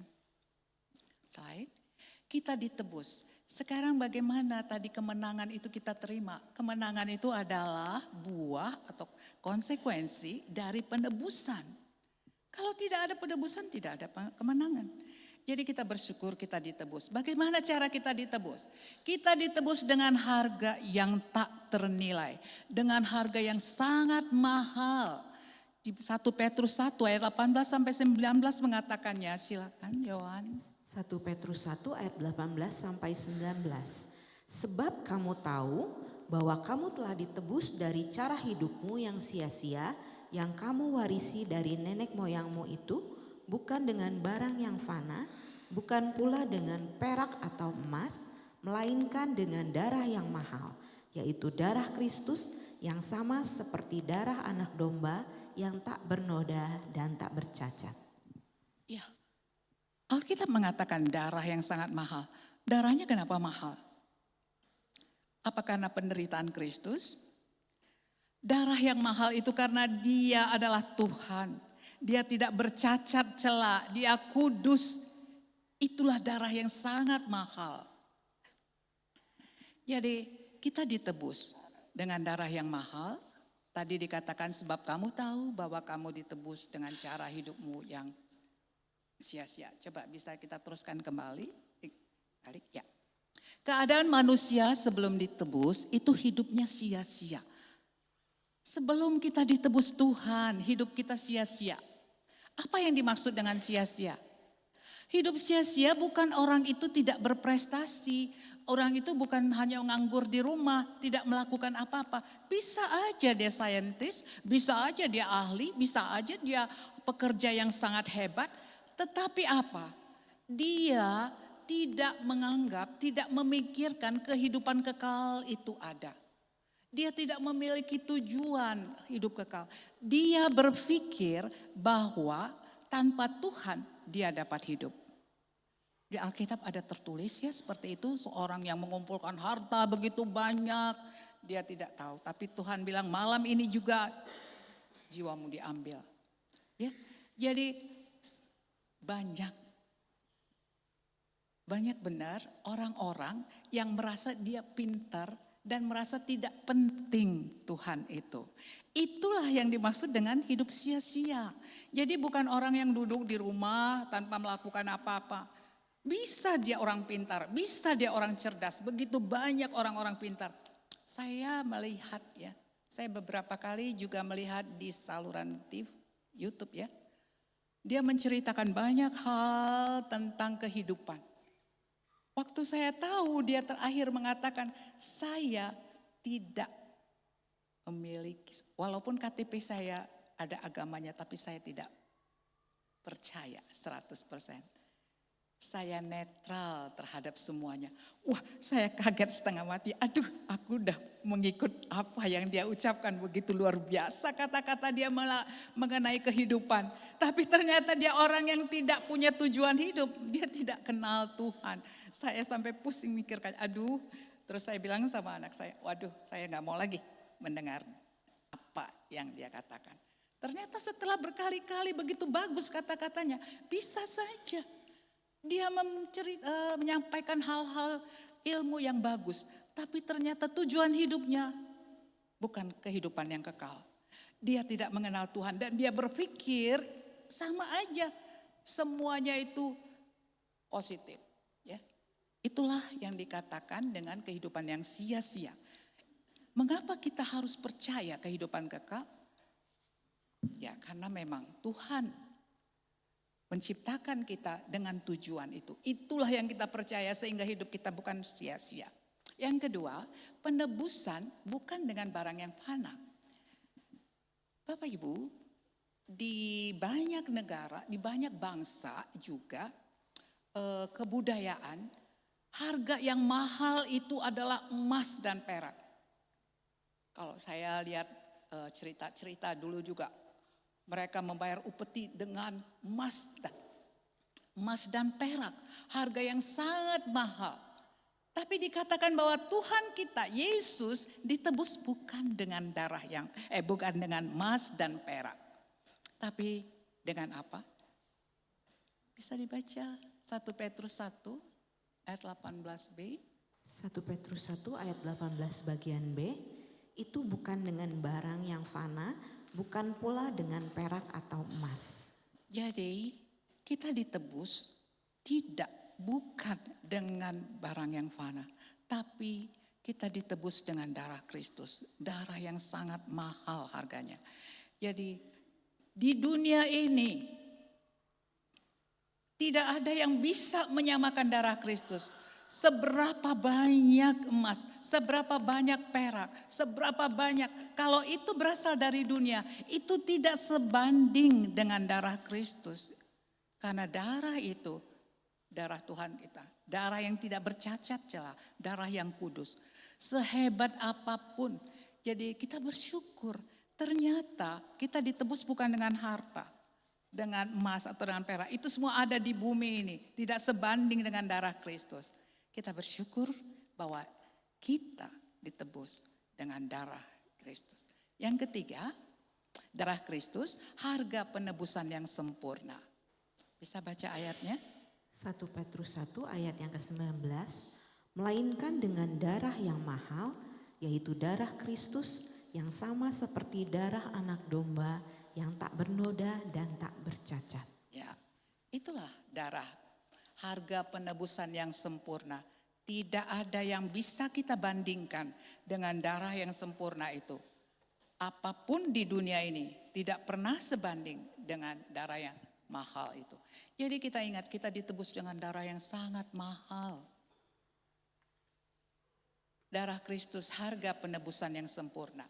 Slide. Kita ditebus. Sekarang bagaimana tadi kemenangan itu kita terima? Kemenangan itu adalah buah atau konsekuensi dari penebusan. Kalau tidak ada penebusan, tidak ada kemenangan. Jadi kita bersyukur kita ditebus. Bagaimana cara kita ditebus? Kita ditebus dengan harga yang tak ternilai. Dengan harga yang sangat mahal. Di 1 Petrus 1 ayat 18 sampai 19 mengatakannya. Silakan Yohan. 1 Petrus 1 ayat 18 sampai 19. Sebab kamu tahu bahwa kamu telah ditebus dari cara hidupmu yang sia-sia yang kamu warisi dari nenek moyangmu itu, bukan dengan barang yang fana, bukan pula dengan perak atau emas, melainkan dengan darah yang mahal, yaitu darah Kristus yang sama seperti darah anak domba yang tak bernoda dan tak bercacat. Ya, Alkitab mengatakan darah yang sangat mahal. Darahnya kenapa mahal? Apa karena penderitaan Kristus? Darah yang mahal itu karena Dia adalah Tuhan. Dia tidak bercacat celah, Dia kudus. Itulah darah yang sangat mahal. Jadi kita ditebus dengan darah yang mahal. Tadi dikatakan sebab kamu tahu bahwa kamu ditebus dengan cara hidupmu yang sia-sia. Coba bisa kita teruskan kembali. Ya. Keadaan manusia sebelum ditebus itu hidupnya sia-sia. Sebelum kita ditebus Tuhan, hidup kita sia-sia. Apa yang dimaksud dengan sia-sia? Hidup sia-sia bukan orang itu tidak berprestasi. Orang itu bukan hanya nganggur di rumah, tidak melakukan apa-apa. Bisa aja dia saintis, bisa aja dia ahli, bisa aja dia pekerja yang sangat hebat. Tetapi apa? Dia tidak menganggap, tidak memikirkan kehidupan kekal itu ada. Dia tidak memiliki tujuan hidup kekal. Dia berpikir bahwa tanpa Tuhan dia dapat hidup. Di Alkitab ada tertulis ya seperti itu, seorang yang mengumpulkan harta begitu banyak, dia tidak tahu. Tapi Tuhan bilang malam ini juga jiwamu diambil. Ya, jadi banyak benar orang-orang yang merasa dia pintar dan merasa tidak penting Tuhan itu. Itulah yang dimaksud dengan hidup sia-sia. Jadi bukan orang yang duduk di rumah tanpa melakukan apa-apa. Bisa dia orang pintar, bisa dia orang cerdas. Begitu banyak orang-orang pintar. Saya melihat ya, saya beberapa kali juga melihat di saluran TV, YouTube ya. Dia menceritakan banyak hal tentang kehidupan. Waktu saya tahu dia terakhir mengatakan, saya tidak memiliki, walaupun KTP saya ada agamanya tapi saya tidak percaya 100%. Saya netral terhadap semuanya. Wah, saya kaget setengah mati. Aduh, aku udah mengikut apa yang dia ucapkan. Begitu luar biasa kata-kata dia malah mengenai kehidupan. Tapi ternyata dia orang yang tidak punya tujuan hidup. Dia tidak kenal Tuhan. Saya sampai pusing mikirkan, aduh. Terus saya bilang sama anak saya, waduh, saya gak mau lagi mendengar apa yang dia katakan. Ternyata setelah berkali-kali begitu bagus kata-katanya, bisa saja dia menyampaikan hal-hal ilmu yang bagus. Tapi ternyata tujuan hidupnya bukan kehidupan yang kekal. Dia tidak mengenal Tuhan dan dia berpikir sama aja. Semuanya itu positif. Ya. Itulah yang dikatakan dengan kehidupan yang sia-sia. Mengapa kita harus percaya kehidupan kekal? Ya karena memang Tuhan menciptakan kita dengan tujuan itu. Itulah yang kita percaya sehingga hidup kita bukan sia-sia. Yang kedua, penebusan bukan dengan barang yang fana. Bapak Ibu, di banyak negara, di banyak bangsa juga kebudayaan, harga yang mahal itu adalah emas dan perak. Kalau saya lihat cerita-cerita dulu juga, mereka membayar upeti dengan emas dan perak. Harga yang sangat mahal. Tapi dikatakan bahwa Tuhan kita, Yesus, ditebus bukan dengan bukan dengan emas dan perak. Tapi dengan apa? Bisa dibaca 1 Petrus 1 ayat 18b. 1 Petrus 1 ayat 18 bagian B, itu bukan dengan barang yang fana, bukan pula dengan perak atau emas. Jadi kita ditebus bukan dengan barang yang fana. Tapi kita ditebus dengan darah Kristus. Darah yang sangat mahal harganya. Jadi di dunia ini tidak ada yang bisa menyamakan darah Kristus. Seberapa banyak emas, seberapa banyak perak, seberapa banyak. Kalau itu berasal dari dunia, itu tidak sebanding dengan darah Kristus. Karena darah itu, darah Tuhan kita. Darah yang tidak bercacat celah, darah yang kudus. Sehebat apapun, jadi kita bersyukur. Ternyata kita ditebus bukan dengan harta, dengan emas atau dengan perak. Itu semua ada di bumi ini, tidak sebanding dengan darah Kristus. Kita bersyukur bahwa kita ditebus dengan darah Kristus. Yang ketiga, darah Kristus, harga penebusan yang sempurna. Bisa baca ayatnya? 1 Petrus 1 ayat yang ke-19, melainkan dengan darah yang mahal, yaitu darah Kristus yang sama seperti darah anak domba yang tak bernoda dan tak bercacat. Ya, itulah darah. Harga penebusan yang sempurna. Tidak ada yang bisa kita bandingkan dengan darah yang sempurna itu. Apapun di dunia ini tidak pernah sebanding dengan darah yang mahal itu. Jadi kita ingat kita ditebus dengan darah yang sangat mahal. Darah Kristus, harga penebusan yang sempurna.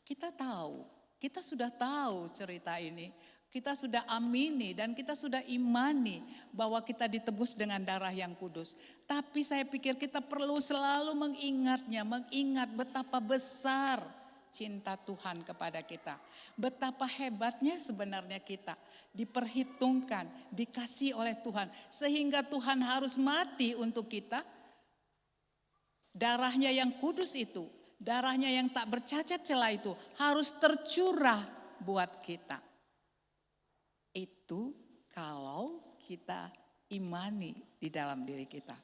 Kita tahu, kita sudah tahu cerita ini. Kita sudah amini dan kita sudah imani bahwa kita ditebus dengan darah yang kudus. Tapi saya pikir kita perlu selalu mengingatnya, mengingat betapa besar cinta Tuhan kepada kita. Betapa hebatnya sebenarnya kita diperhitungkan, dikasih oleh Tuhan. Sehingga Tuhan harus mati untuk kita. Darahnya yang kudus itu, darahnya yang tak bercacat celah itu harus tercurah buat kita. Itu kalau kita imani di dalam diri kita.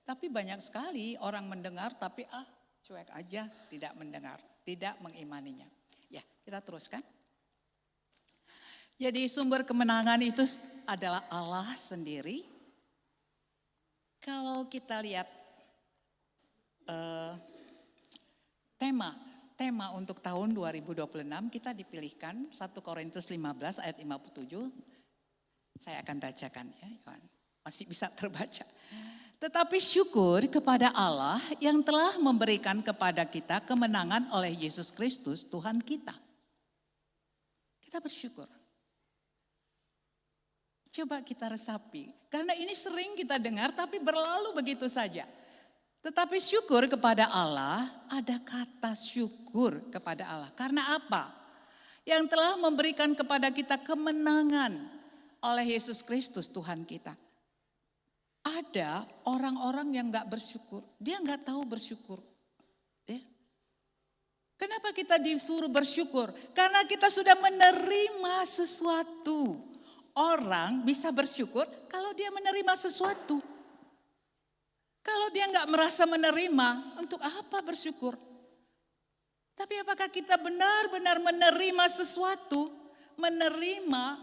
Tapi banyak sekali orang mendengar tapi cuek aja, tidak mendengar, tidak mengimaninya. Ya, kita teruskan. Jadi sumber kemenangan itu adalah Allah sendiri. Kalau kita lihat tema untuk tahun 2026 kita dipilihkan 1 Korintus 15 ayat 57. Saya akan bacakan ya, masih bisa terbaca. Tetapi syukur kepada Allah yang telah memberikan kepada kita kemenangan oleh Yesus Kristus Tuhan kita. Kita bersyukur. Coba kita resapi, karena ini sering kita dengar tapi berlalu begitu saja. Tetapi syukur kepada Allah, ada kata syukur kepada Allah. Karena apa? Yang telah memberikan kepada kita kemenangan oleh Yesus Kristus Tuhan kita. Ada orang-orang yang gak bersyukur, dia gak tahu bersyukur. Ya. Kenapa kita disuruh bersyukur? Karena kita sudah menerima sesuatu. Orang bisa bersyukur kalau dia menerima sesuatu. Kalau dia nggak merasa menerima, untuk apa bersyukur? Tapi apakah kita benar-benar menerima sesuatu? Menerima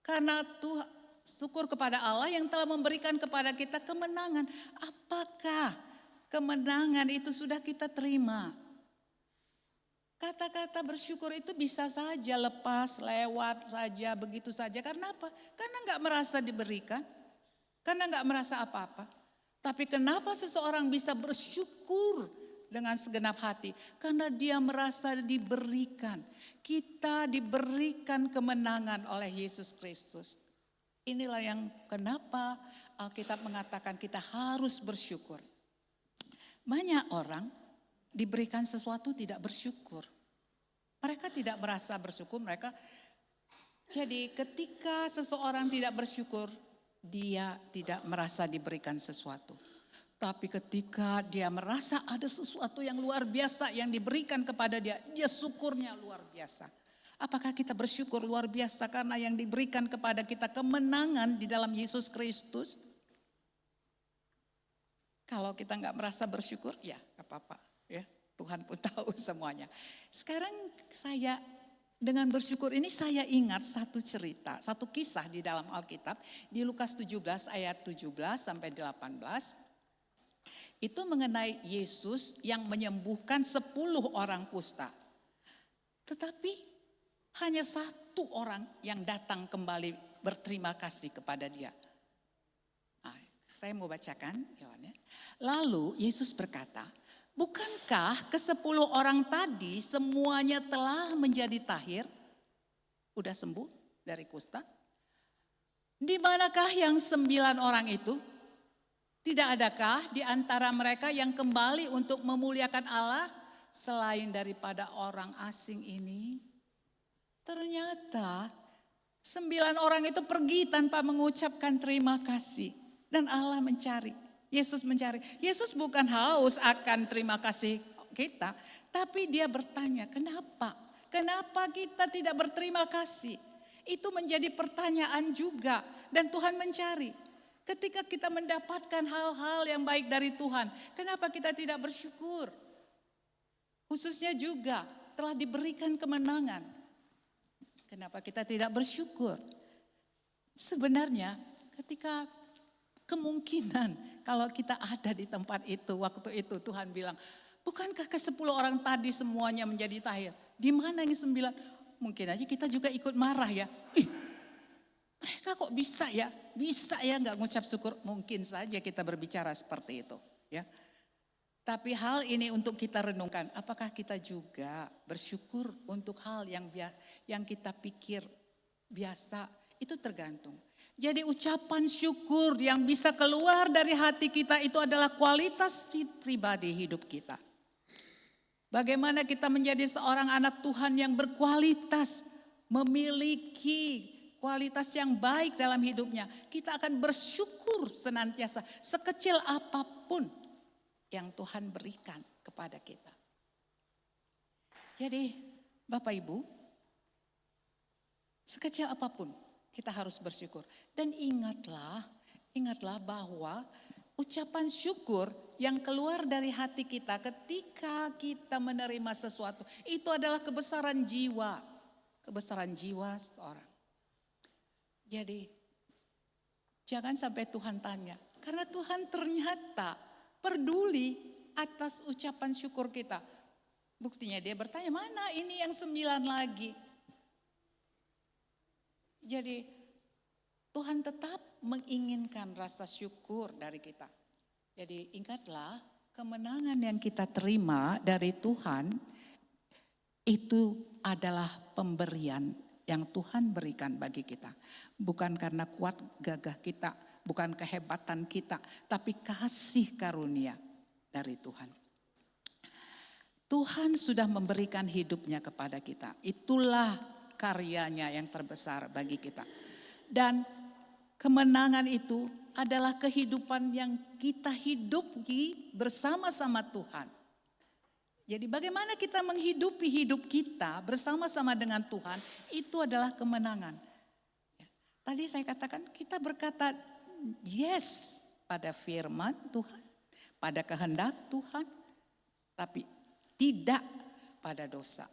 karena Tuhan, syukur kepada Allah yang telah memberikan kepada kita kemenangan. Apakah kemenangan itu sudah kita terima? Kata-kata bersyukur itu bisa saja lepas, lewat saja, begitu saja. Karena apa? Karena nggak merasa diberikan. Karena nggak merasa apa-apa. Tapi kenapa seseorang bisa bersyukur dengan segenap hati? Karena dia merasa diberikan. Kita diberikan kemenangan oleh Yesus Kristus. Inilah yang kenapa Alkitab mengatakan kita harus bersyukur. Banyak orang diberikan sesuatu tidak bersyukur. Mereka tidak merasa bersyukur, jadi ketika seseorang tidak bersyukur, dia tidak merasa diberikan sesuatu. Tapi ketika dia merasa ada sesuatu yang luar biasa yang diberikan kepada dia, dia syukurnya luar biasa. Apakah kita bersyukur luar biasa karena yang diberikan kepada kita kemenangan di dalam Yesus Kristus? Kalau kita nggak merasa bersyukur, ya nggak apa-apa. Ya, Tuhan pun tahu semuanya. Sekarang saya dengan bersyukur ini saya ingat satu cerita, satu kisah di dalam Alkitab. Di Lukas 17 ayat 17 sampai 18. Itu mengenai Yesus yang menyembuhkan 10 orang kusta. Tetapi hanya satu orang yang datang kembali berterima kasih kepada dia. Nah, saya mau bacakan. Lalu Yesus berkata, bukankah ke-10 orang tadi semuanya telah menjadi tahir? Udah sembuh dari kusta? Di manakah yang 9 orang itu? Tidak adakah di antara mereka yang kembali untuk memuliakan Allah selain daripada orang asing ini? Ternyata 9 orang itu pergi tanpa mengucapkan terima kasih. Dan Allah mencari, Yesus mencari. Yesus bukan haus akan terima kasih kita, tapi dia bertanya, kenapa? Kenapa kita tidak berterima kasih? Itu menjadi pertanyaan juga dan Tuhan mencari. Ketika kita mendapatkan hal-hal yang baik dari Tuhan, kenapa kita tidak bersyukur? Khususnya juga telah diberikan kemenangan. Kenapa kita tidak bersyukur? Sebenarnya ketika kemungkinan kalau kita ada di tempat itu, waktu itu Tuhan bilang, bukankah ke-10 orang tadi semuanya menjadi tahir? Di mana ini 9? Mungkin aja kita juga ikut marah ya. Mereka kok bisa ya nggak ngucap syukur. Mungkin saja kita berbicara seperti itu ya. Tapi hal ini untuk kita renungkan, apakah kita juga bersyukur untuk hal yang kita pikir biasa, itu tergantung. Jadi ucapan syukur yang bisa keluar dari hati kita itu adalah kualitas pribadi hidup kita. Bagaimana kita menjadi seorang anak Tuhan yang berkualitas, memiliki kualitas yang baik dalam hidupnya. Kita akan bersyukur senantiasa sekecil apapun yang Tuhan berikan kepada kita. Jadi Bapak Ibu, sekecil apapun kita harus bersyukur. Dan ingatlah bahwa ucapan syukur yang keluar dari hati kita ketika kita menerima sesuatu, itu adalah kebesaran jiwa seorang. Jadi jangan sampai Tuhan tanya, karena Tuhan ternyata peduli atas ucapan syukur kita. Buktinya dia bertanya, mana ini yang 9 lagi? Jadi Tuhan tetap menginginkan rasa syukur dari kita. Jadi ingatlah, kemenangan yang kita terima dari Tuhan itu adalah pemberian yang Tuhan berikan bagi kita. Bukan karena kuat gagah kita, bukan kehebatan kita, tapi kasih karunia dari Tuhan. Tuhan sudah memberikan hidupnya kepada kita. Itulah karyanya yang terbesar bagi kita. Dan kemenangan itu adalah kehidupan yang kita hidupi bersama-sama Tuhan. Jadi bagaimana kita menghidupi hidup kita bersama-sama dengan Tuhan, itu adalah kemenangan. Tadi saya katakan kita berkata yes pada firman Tuhan, pada kehendak Tuhan, tapi tidak pada dosa.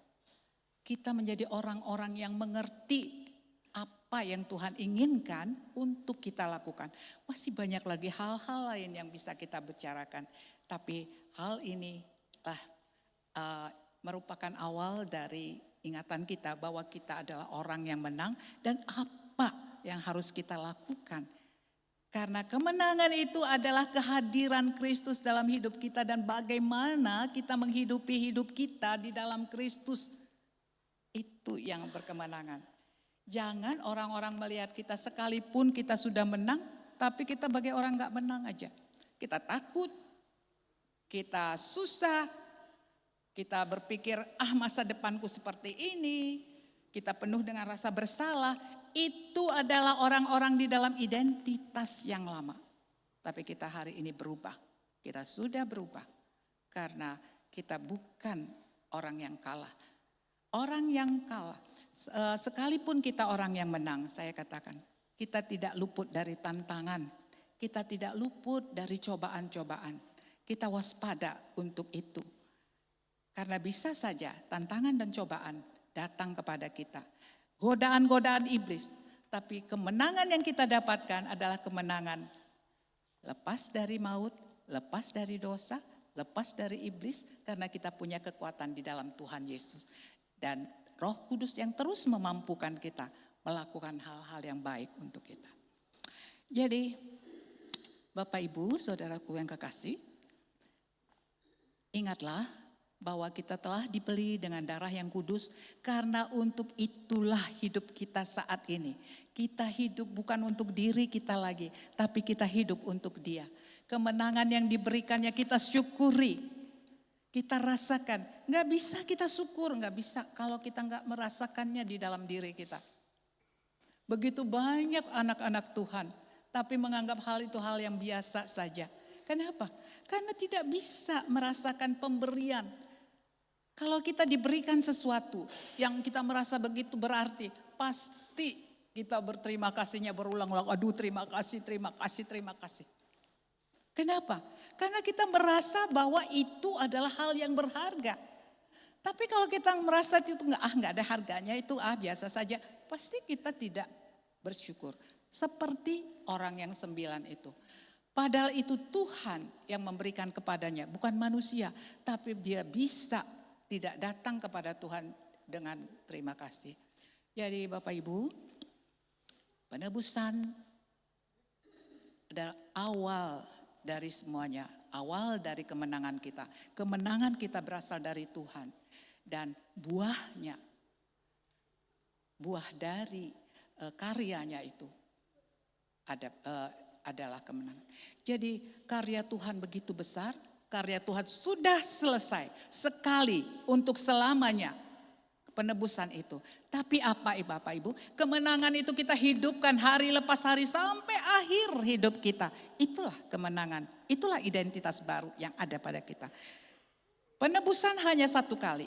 Kita menjadi orang-orang yang mengerti apa yang Tuhan inginkan untuk kita lakukan. Masih banyak lagi hal-hal lain yang bisa kita bicarakan. Tapi hal ini merupakan awal dari ingatan kita bahwa kita adalah orang yang menang dan apa yang harus kita lakukan. Karena kemenangan itu adalah kehadiran Kristus dalam hidup kita dan bagaimana kita menghidupi hidup kita di dalam Kristus. Itu yang berkemenangan. Jangan orang-orang melihat kita sekalipun kita sudah menang, tapi kita bagai orang gak menang aja. Kita takut, kita susah, kita berpikir masa depanku seperti ini, kita penuh dengan rasa bersalah. Itu adalah orang-orang di dalam identitas yang lama. Tapi kita hari ini berubah, kita sudah berubah. Karena kita bukan orang yang kalah. Orang yang kalah, sekalipun kita orang yang menang, saya katakan, kita tidak luput dari tantangan, kita tidak luput dari cobaan-cobaan. Kita waspada untuk itu. Karena bisa saja tantangan dan cobaan datang kepada kita. Godaan-godaan iblis. Tapi kemenangan yang kita dapatkan adalah kemenangan lepas dari maut, lepas dari dosa, lepas dari iblis. Karena kita punya kekuatan di dalam Tuhan Yesus. Dan Roh Kudus yang terus memampukan kita melakukan hal-hal yang baik untuk kita. Jadi Bapak Ibu, saudaraku yang kekasih, ingatlah bahwa kita telah dibeli dengan darah yang kudus karena untuk itulah hidup kita saat ini. Kita hidup bukan untuk diri kita lagi, tapi kita hidup untuk Dia. Kemenangan yang diberikannya kita syukuri, kita rasakan. Gak bisa kita syukur, gak bisa kalau kita gak merasakannya di dalam diri kita. Begitu banyak anak-anak Tuhan, tapi menganggap hal itu hal yang biasa saja. Kenapa? Karena tidak bisa merasakan pemberian. Kalau kita diberikan sesuatu yang kita merasa begitu berarti, pasti kita berterima kasihnya berulang-ulang. Aduh terima kasih, terima kasih, terima kasih. Kenapa? Karena kita merasa bahwa itu adalah hal yang berharga. Tapi kalau kita merasa itu nggak ada harganya, itu biasa saja, pasti kita tidak bersyukur. Seperti orang yang 9 itu. Padahal itu Tuhan yang memberikan kepadanya, bukan manusia. Tapi dia bisa tidak datang kepada Tuhan dengan terima kasih. Jadi Bapak Ibu, penebusan adalah awal dari semuanya. Awal dari kemenangan kita. Kemenangan kita berasal dari Tuhan. Dan buah dari karyanya itu adalah kemenangan. Jadi karya Tuhan begitu besar, karya Tuhan sudah selesai sekali untuk selamanya. Penebusan itu. Tapi apa Bapak Ibu? Kemenangan itu kita hidupkan hari lepas hari sampai akhir hidup kita. Itulah kemenangan. Itulah identitas baru yang ada pada kita. Penebusan hanya satu kali.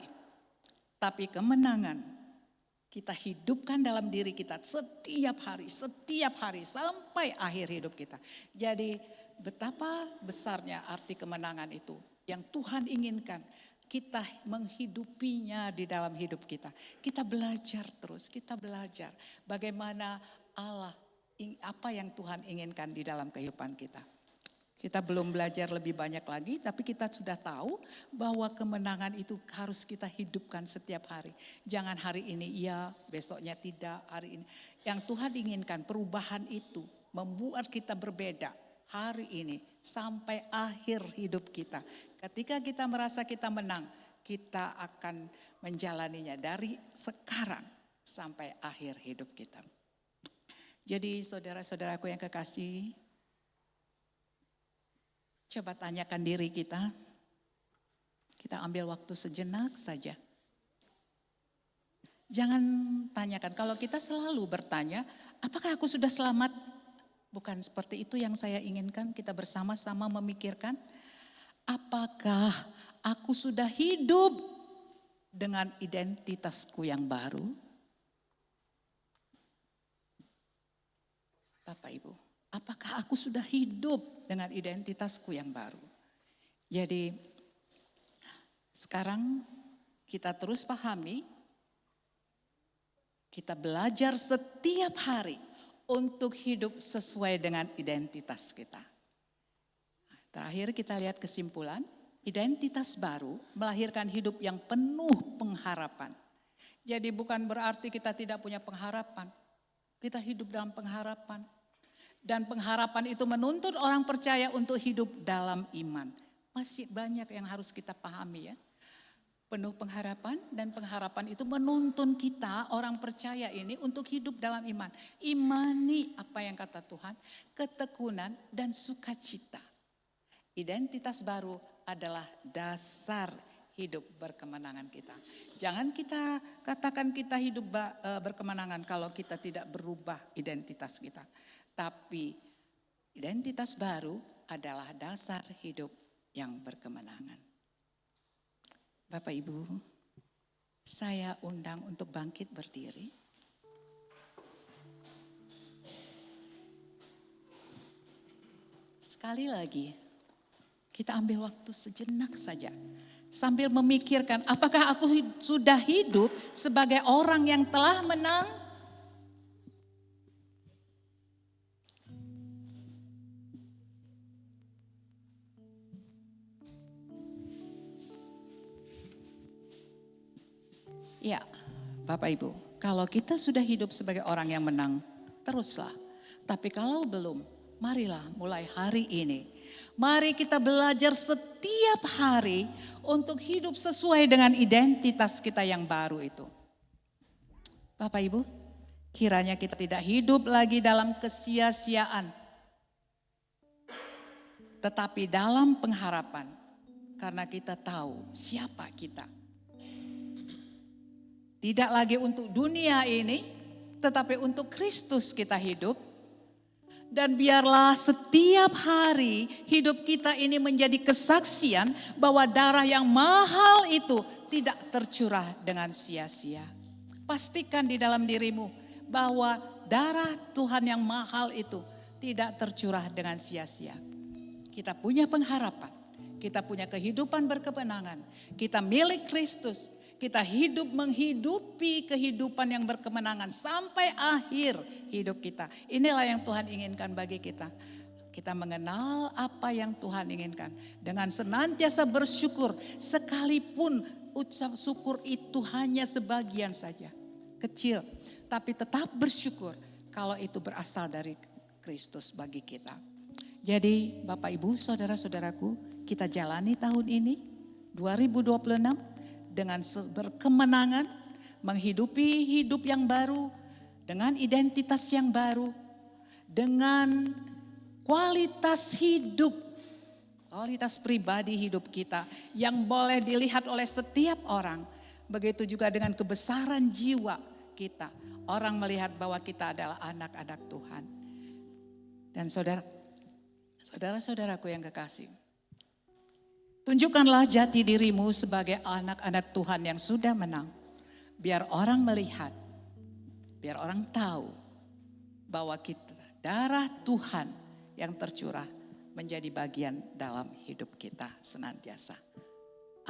Tapi kemenangan kita hidupkan dalam diri kita setiap hari sampai akhir hidup kita. Jadi betapa besarnya arti kemenangan itu yang Tuhan inginkan. Kita menghidupinya di dalam hidup kita. Kita belajar terus, kita belajar bagaimana Allah, apa yang Tuhan inginkan di dalam kehidupan kita. Kita belum belajar lebih banyak lagi, tapi kita sudah tahu bahwa kemenangan itu harus kita hidupkan setiap hari. Jangan hari ini iya, besoknya tidak, hari ini. Yang Tuhan inginkan perubahan itu membuat kita berbeda hari ini sampai akhir hidup kita. Ketika kita merasa kita menang, kita akan menjalaninya dari sekarang sampai akhir hidup kita. Jadi saudara-saudaraku yang kekasih, coba tanyakan diri kita. Kita ambil waktu sejenak saja. Jangan tanyakan, kalau kita selalu bertanya, apakah aku sudah selamat? Bukan seperti itu yang saya inginkan, kita bersama-sama memikirkan. Apakah aku sudah hidup dengan identitasku yang baru? Bapak Ibu, apakah aku sudah hidup dengan identitasku yang baru? Jadi sekarang kita terus pahami, kita belajar setiap hari untuk hidup sesuai dengan identitas kita. Terakhir kita lihat kesimpulan, identitas baru melahirkan hidup yang penuh pengharapan. Jadi bukan berarti kita tidak punya pengharapan. Kita hidup dalam pengharapan. Dan pengharapan itu menuntut orang percaya untuk hidup dalam iman. Masih banyak yang harus kita pahami ya. Penuh pengharapan dan pengharapan itu menuntun kita orang percaya ini untuk hidup dalam iman. Imani apa yang kata Tuhan, ketekunan dan sukacita. Identitas baru adalah dasar hidup berkemenangan kita. Jangan kita katakan kita hidup berkemenangan kalau kita tidak berubah identitas kita. Tapi identitas baru adalah dasar hidup yang berkemenangan. Bapak Ibu, saya undang untuk bangkit berdiri. Sekali lagi, kita ambil waktu sejenak saja. Sambil memikirkan apakah aku sudah hidup sebagai orang yang telah menang? Ya, Bapak Ibu, kalau kita sudah hidup sebagai orang yang menang, teruslah. Tapi kalau belum, marilah mulai hari ini. Mari kita belajar setiap hari untuk hidup sesuai dengan identitas kita yang baru itu. Bapak Ibu, kiranya kita tidak hidup lagi dalam kesia-siaan. Tetapi dalam pengharapan, karena kita tahu siapa kita. Tidak lagi untuk dunia ini, tetapi untuk Kristus kita hidup. Dan biarlah setiap hari hidup kita ini menjadi kesaksian bahwa darah yang mahal itu tidak tercurah dengan sia-sia. Pastikan di dalam dirimu bahwa darah Tuhan yang mahal itu tidak tercurah dengan sia-sia. Kita punya pengharapan, kita punya kehidupan berkemenangan, kita milik Kristus. Kita hidup menghidupi kehidupan yang berkemenangan sampai akhir hidup kita. Inilah yang Tuhan inginkan bagi kita. Kita mengenal apa yang Tuhan inginkan. Dengan senantiasa bersyukur sekalipun ucap syukur itu hanya sebagian saja. Kecil, tapi tetap bersyukur kalau itu berasal dari Kristus bagi kita. Jadi Bapak Ibu, saudara-saudaraku, kita jalani tahun ini 2026. Dengan berkemenangan, menghidupi hidup yang baru, dengan identitas yang baru, dengan kualitas hidup kualitas pribadi hidup kita yang boleh dilihat oleh setiap orang. Begitu juga dengan kebesaran jiwa kita. Orang melihat bahwa kita adalah anak-anak Tuhan. Dan saudara-saudaraku yang kekasih, tunjukkanlah jati dirimu sebagai anak-anak Tuhan yang sudah menang. Biar orang melihat, biar orang tahu bahwa kita, darah Tuhan yang tercurah menjadi bagian dalam hidup kita senantiasa.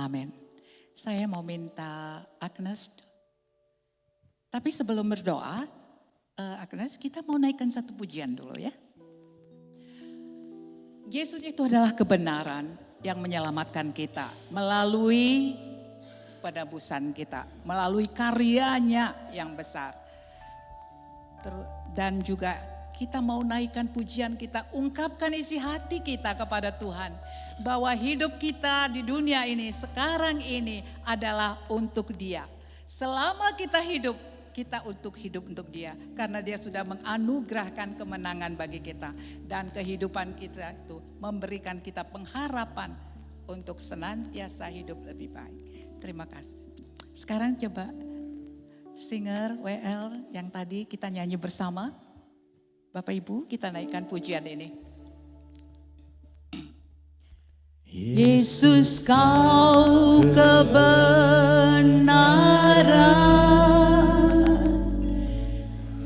Amin. Saya mau minta Agnes. Tapi sebelum berdoa, Agnes, kita mau naikkan satu pujian dulu ya. Yesus itu adalah kebenaran yang menyelamatkan kita melalui penebusan kita, melalui karyanya yang besar. Dan juga kita mau naikkan pujian kita, ungkapkan isi hati kita kepada Tuhan. Bahwa hidup kita di dunia ini, sekarang ini adalah untuk Dia. Selama kita hidup, kita untuk hidup untuk Dia. Karena Dia sudah menganugerahkan kemenangan bagi kita. Dan kehidupan kita itu memberikan kita pengharapan untuk senantiasa hidup lebih baik. Terima kasih. Sekarang coba singer WL yang tadi kita nyanyi bersama. Bapak Ibu, kita naikkan pujian ini. Yesus, kau kebenaran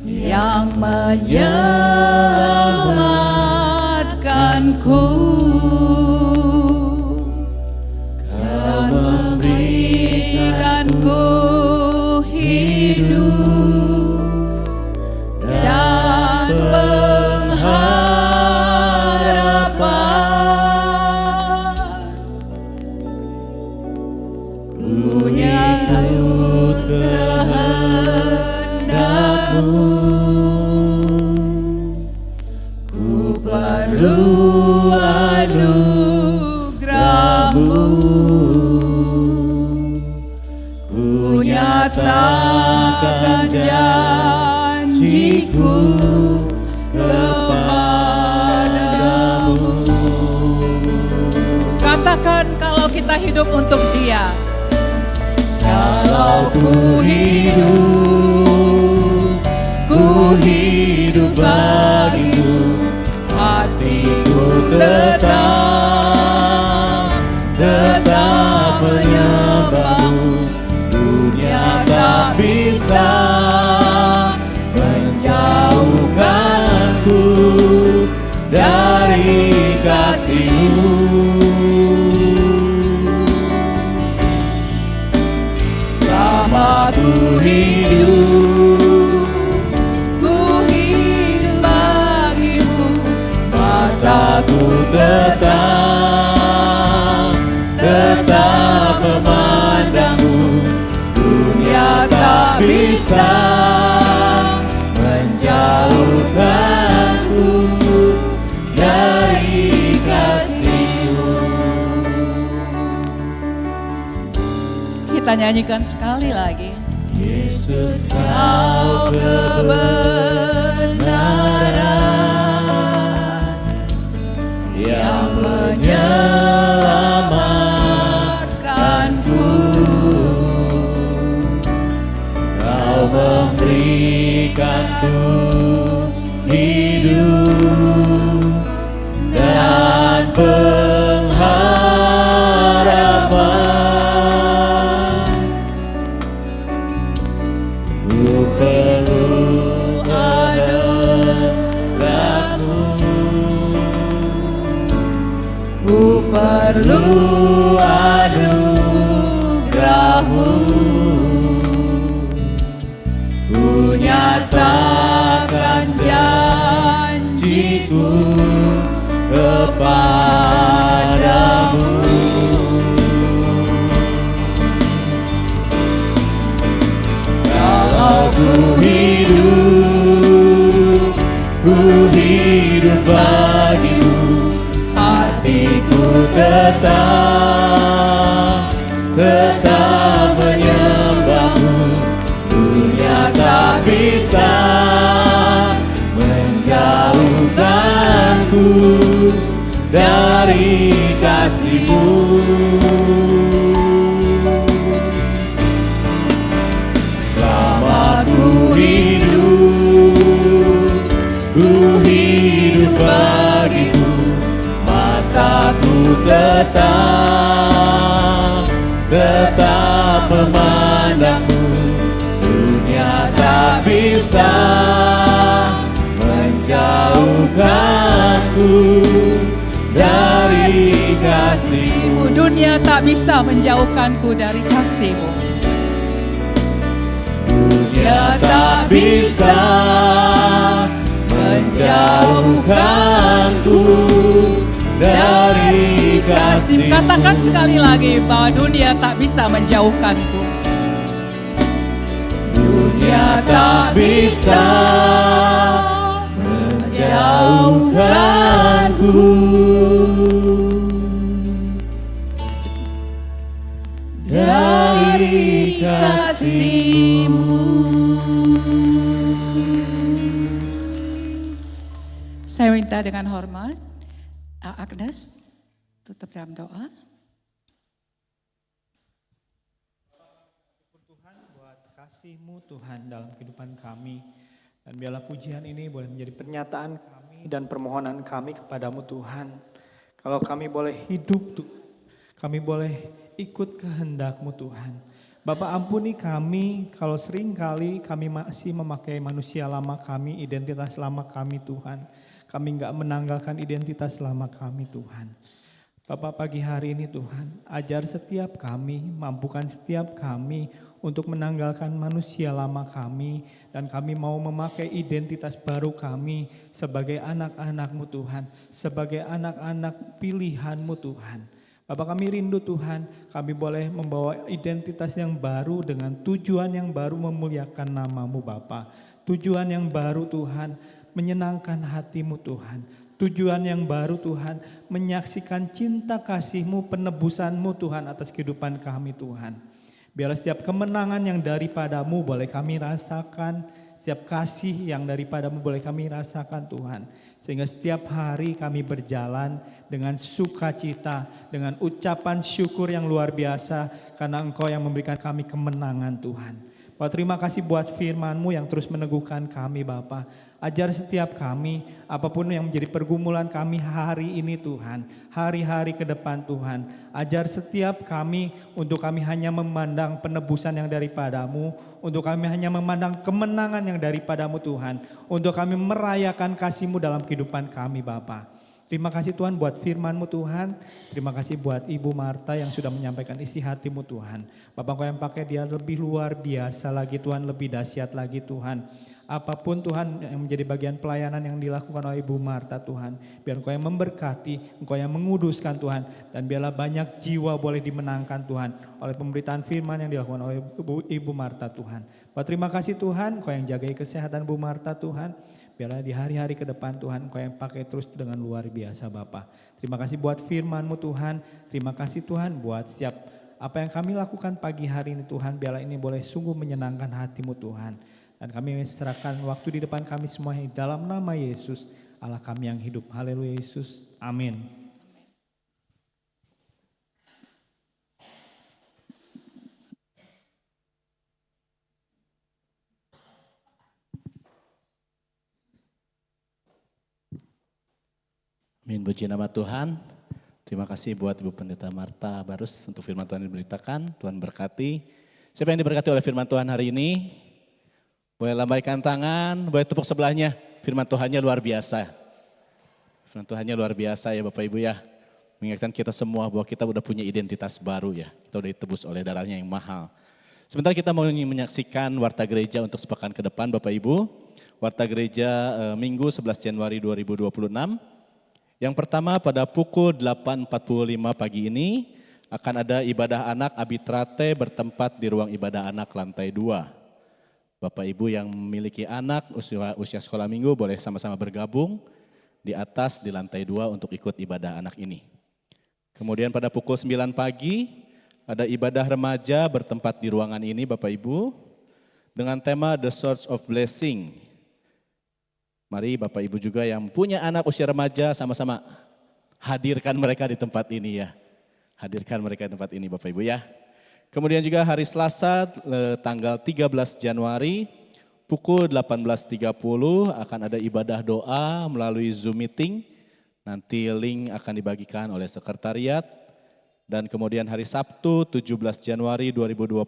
yang menyelamatkanku, kau memberikanku hidup dan pengharapan. Ku nyambut kehendak-Mu, ku perlu anugerah-Mu, ku nyatakan janjiku kepadamu. Katakan kalau kita hidup untuk Dia. Kalau ku hidup bagimu, hatiku tetap menyembah-Mu. Dunia tak bisa menjauhkanku dari kasih-Mu. Selama ku hidup bagimu, mataku tetap memandang-Mu. Dunia tak bisa menjauhkanku dari kasih-Mu. Kita nyanyikan sekali lagi. Yesus, kau kebenaran yang menyelamatkanku, kau memberikanku hidup dan pengharapan. Ku perlu anugerah-Mu, ku perlu anugerah-Mu, ku nyatakan janjiku kepadamu. Kalau ku hidup bagimu, hatiku tetap menyembah-Mu. Dunia tak bisa menjauhkanku dari kasih. kasih-Mu. Selama ku hidup bagimu, mataku tetap memandangmu. Dunia tak bisa menjauhkanku dari kasih-Mu. Dunia tak bisa menjauhkanku dari kasih-Mu. Dunia tak bisa menjauhkanku dari kasih-Mu. Katakan sekali lagi bahwa dunia tak bisa menjauhkanku. Dunia tak bisa menjauhkanku dari kasih-Mu. Saya minta dengan hormat, Agnes tutup dalam doa. Tuhan buat kasih-Mu Tuhan dalam kehidupan kami. Dan biarlah pujian ini boleh menjadi pernyataan kami dan permohonan kami kepadamu Tuhan. Kalau kami boleh hidup Tuhan, kami boleh ikut kehendak-Mu Tuhan. Bapak ampuni kami kalau seringkali kami masih memakai manusia lama kami, identitas lama kami Tuhan. Kami enggak menanggalkan identitas lama kami Tuhan. Bapak pagi hari ini Tuhan, ajar setiap kami, mampukan setiap kami untuk menanggalkan manusia lama kami. Dan kami mau memakai identitas baru kami sebagai anak-anak-Mu Tuhan. Sebagai anak-anak pilihan-Mu Tuhan. Bapak kami rindu Tuhan, kami boleh membawa identitas yang baru dengan tujuan yang baru memuliakan nama-Mu Bapa. Tujuan yang baru Tuhan, menyenangkan hati-Mu Tuhan. Tujuan yang baru Tuhan, menyaksikan cinta kasih-Mu, penebusan-Mu Tuhan atas kehidupan kami Tuhan. Biarlah setiap kemenangan yang daripada-Mu boleh kami rasakan, setiap kasih yang daripada-Mu boleh kami rasakan Tuhan. Sehingga setiap hari kami berjalan dengan sukacita, dengan ucapan syukur yang luar biasa karena Engkau yang memberikan kami kemenangan Tuhan. Bapak terima kasih buat firman-Mu yang terus meneguhkan kami Bapa. Ajar setiap kami, apapun yang menjadi pergumulan kami hari ini Tuhan, hari-hari ke depan Tuhan. Ajar setiap kami untuk kami hanya memandang penebusan yang daripada-Mu, untuk kami hanya memandang kemenangan yang daripada-Mu Tuhan, untuk kami merayakan kasih-Mu dalam kehidupan kami Bapa. Terima kasih Tuhan buat firman-Mu Tuhan. Terima kasih buat Ibu Marta yang sudah menyampaikan isi hati-Mu Tuhan. Bapak Engkau yang pakai dia lebih luar biasa lagi Tuhan, lebih dahsyat lagi Tuhan. Apapun Tuhan yang menjadi bagian pelayanan yang dilakukan oleh Ibu Marta Tuhan. Biar Engkau yang memberkati, Engkau yang menguduskan Tuhan. Dan biarlah banyak jiwa boleh dimenangkan Tuhan oleh pemberitaan firman yang dilakukan oleh Ibu Marta Tuhan. Bapak terima kasih Tuhan, Engkau yang jagai kesehatan Ibu Marta Tuhan. Biarlah di hari-hari ke depan Tuhan Engkau yang pakai terus dengan luar biasa Bapa. Terima kasih buat firman-Mu Tuhan. Terima kasih Tuhan buat setiap apa yang kami lakukan pagi hari ini Tuhan. Biarlah ini boleh sungguh menyenangkan hati-Mu Tuhan. Dan kami serahkan waktu di depan kami semua dalam nama Yesus, Allah kami yang hidup. Haleluya Yesus. Amin. Amin, puji nama Tuhan. Terima kasih buat Ibu Pendeta Marta Barus untuk firman Tuhan yang diberitakan. Tuhan berkati. Siapa yang diberkati oleh firman Tuhan hari ini? Boleh lambaikan tangan, boleh tepuk sebelahnya. Firman Tuhannya luar biasa. Firman Tuhannya luar biasa ya Bapak Ibu ya. Mengingatkan kita semua bahwa kita udah punya identitas baru ya. Kita udah ditebus oleh darahnya yang mahal. Sebentar kita mau menyaksikan Warta Gereja untuk sepekan ke depan Bapak Ibu. Warta Gereja Minggu 11 Januari 2026. Yang pertama pada pukul 8.45 pagi ini akan ada ibadah anak Abitrate bertempat di ruang ibadah anak lantai 2. Bapak Ibu yang memiliki anak usia sekolah minggu boleh sama-sama bergabung di atas di lantai 2 untuk ikut ibadah anak ini. Kemudian pada pukul 9 pagi ada ibadah remaja bertempat di ruangan ini Bapak Ibu dengan tema The Source of Blessing. Mari Bapak Ibu juga yang punya anak usia remaja sama-sama hadirkan mereka di tempat ini ya. hadirkan mereka di tempat ini Bapak Ibu ya. Kemudian juga hari Selasa tanggal 13 Januari pukul 18.30 akan ada ibadah doa melalui Zoom meeting. Nanti link akan dibagikan oleh sekretariat. Dan kemudian hari Sabtu 17 Januari 2026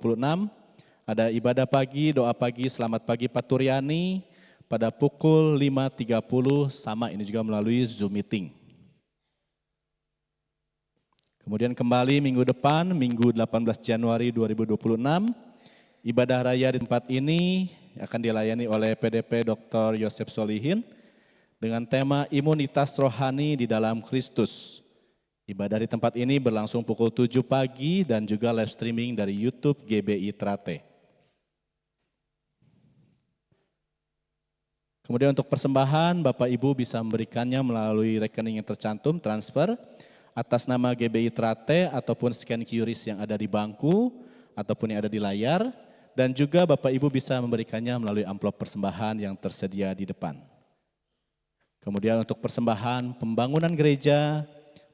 ada ibadah pagi, doa pagi, selamat pagi Pak Turyani pada pukul 5.30 sama ini juga melalui Zoom meeting. Kemudian kembali minggu depan, Minggu 18 Januari 2026, ibadah raya di tempat ini akan dilayani oleh PDP Dr. Yosef Solihin dengan tema imunitas rohani di dalam Kristus. Ibadah di tempat ini berlangsung pukul 7 pagi dan juga live streaming dari YouTube GBI Trate. Kemudian untuk persembahan, Bapak Ibu bisa memberikannya melalui rekening yang tercantum, transfer, atas nama GBI Trate ataupun scan QRIS yang ada di bangku ataupun yang ada di layar, dan juga Bapak Ibu bisa memberikannya melalui amplop persembahan yang tersedia di depan. Kemudian untuk persembahan pembangunan gereja,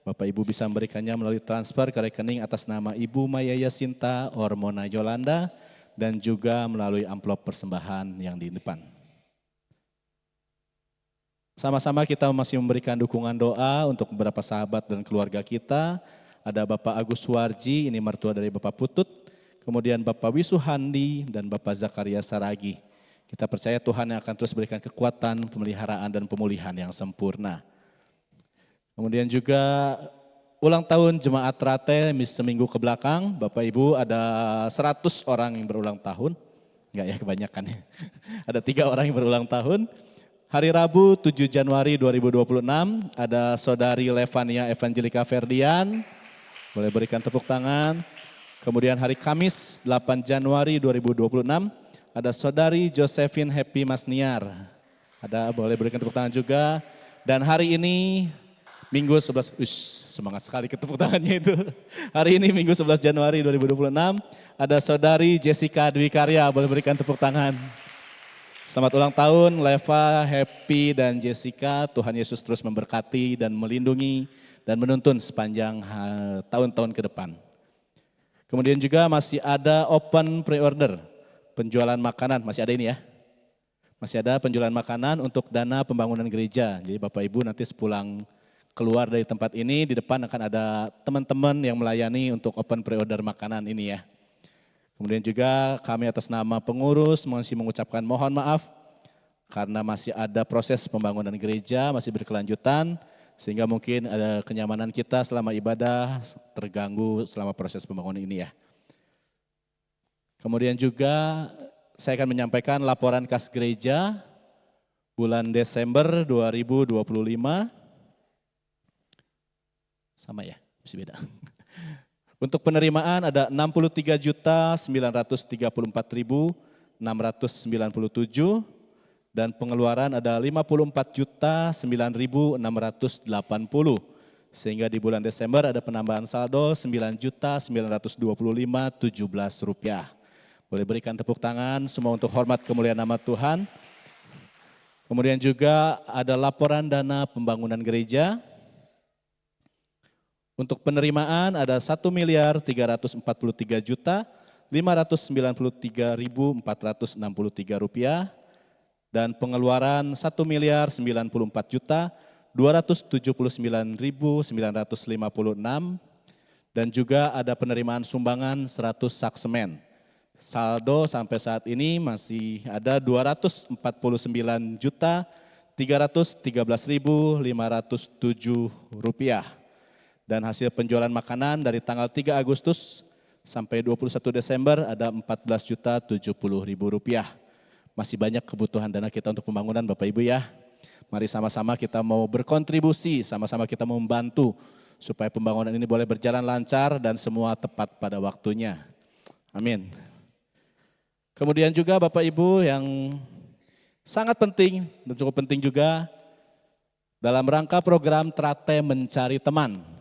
Bapak Ibu bisa memberikannya melalui transfer ke rekening atas nama Ibu Maya Yasinta Ormona Yolanda dan juga melalui amplop persembahan yang di depan. Sama-sama kita masih memberikan dukungan doa untuk beberapa sahabat dan keluarga kita. Ada Bapak Agus Suwarji, ini mertua dari Bapak Putut. Kemudian Bapak Wisu Handi dan Bapak Zakaria Saragi. Kita percaya Tuhan yang akan terus berikan kekuatan, pemeliharaan dan pemulihan yang sempurna. Kemudian juga ulang tahun Jemaat Trate seminggu ke belakang. Bapak Ibu ada 100 orang yang berulang tahun. Enggak ya, kebanyakan ya. Ada 3 orang yang berulang tahun. Hari Rabu 7 Januari 2026 ada Saudari Levania Evangelika Ferdian, boleh berikan tepuk tangan. Kemudian hari Kamis 8 Januari 2026 ada Saudari Josephine Happy Masniar, ada boleh berikan tepuk tangan juga. Dan hari ini Minggu 11, semangat sekali tepuk tangannya itu. Hari ini Minggu 11 Januari 2026 ada Saudari Jessica Dwi Karya, boleh berikan tepuk tangan. Selamat ulang tahun Leva, Happy dan Jessica. Tuhan Yesus terus memberkati dan melindungi dan menuntun sepanjang tahun-tahun ke depan. Kemudian juga masih ada open pre-order, penjualan makanan, masih ada ini ya. Masih ada penjualan makanan untuk dana pembangunan gereja. Jadi Bapak Ibu nanti sepulang keluar dari tempat ini, di depan akan ada teman-teman yang melayani untuk open pre-order makanan ini ya. Kemudian juga kami atas nama pengurus masih mengucapkan mohon maaf karena masih ada proses pembangunan gereja, masih berkelanjutan sehingga mungkin ada kenyamanan kita selama ibadah terganggu selama proses pembangunan ini ya. Kemudian juga saya akan menyampaikan laporan kas gereja bulan Desember 2025. Sama ya, masih beda. Untuk penerimaan ada 63.934.697 dan pengeluaran ada 54.009.680 sehingga di bulan Desember ada penambahan saldo 9.925.017 rupiah. Boleh berikan tepuk tangan semua untuk hormat kemuliaan nama Tuhan. Kemudian juga ada laporan dana pembangunan gereja. Untuk penerimaan ada 1.343.593.463 rupiah dan pengeluaran 1.094.279.956 dan juga ada penerimaan sumbangan 100 sak semen. Saldo sampai saat ini masih ada 249.313.507 rupiah. Dan hasil penjualan makanan dari tanggal 3 Agustus sampai 21 Desember ada 14.070.000 rupiah. Masih banyak kebutuhan dana kita untuk pembangunan Bapak Ibu ya. Mari sama-sama kita mau berkontribusi, sama-sama kita mau membantu supaya pembangunan ini boleh berjalan lancar dan semua tepat pada waktunya. Amin. Kemudian juga Bapak Ibu yang sangat penting dan cukup penting juga dalam rangka program Trate Mencari Teman.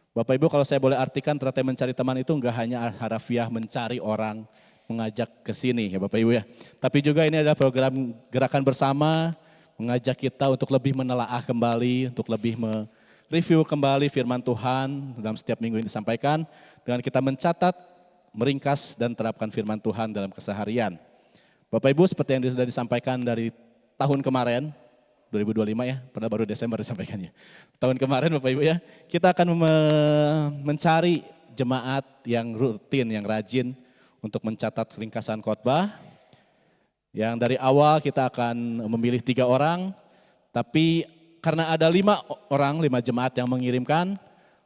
Bapak Ibu kalau saya boleh artikan Trate Mencari Teman itu enggak hanya harafiah mencari orang, mengajak ke sini ya Bapak Ibu ya. Tapi juga ini adalah program gerakan bersama, mengajak kita untuk lebih menelaah kembali, untuk lebih review kembali firman Tuhan dalam setiap minggu ini disampaikan dengan kita mencatat, meringkas dan terapkan firman Tuhan dalam keseharian. Bapak Ibu seperti yang sudah disampaikan dari tahun kemarin, 2025 ya, padahal baru Desember disampaikannya. Tahun kemarin Bapak Ibu ya, kita akan mencari jemaat yang rutin, yang rajin untuk mencatat ringkasan khotbah. Yang dari awal kita akan memilih 3 orang, tapi karena ada 5 orang, 5 jemaat yang mengirimkan,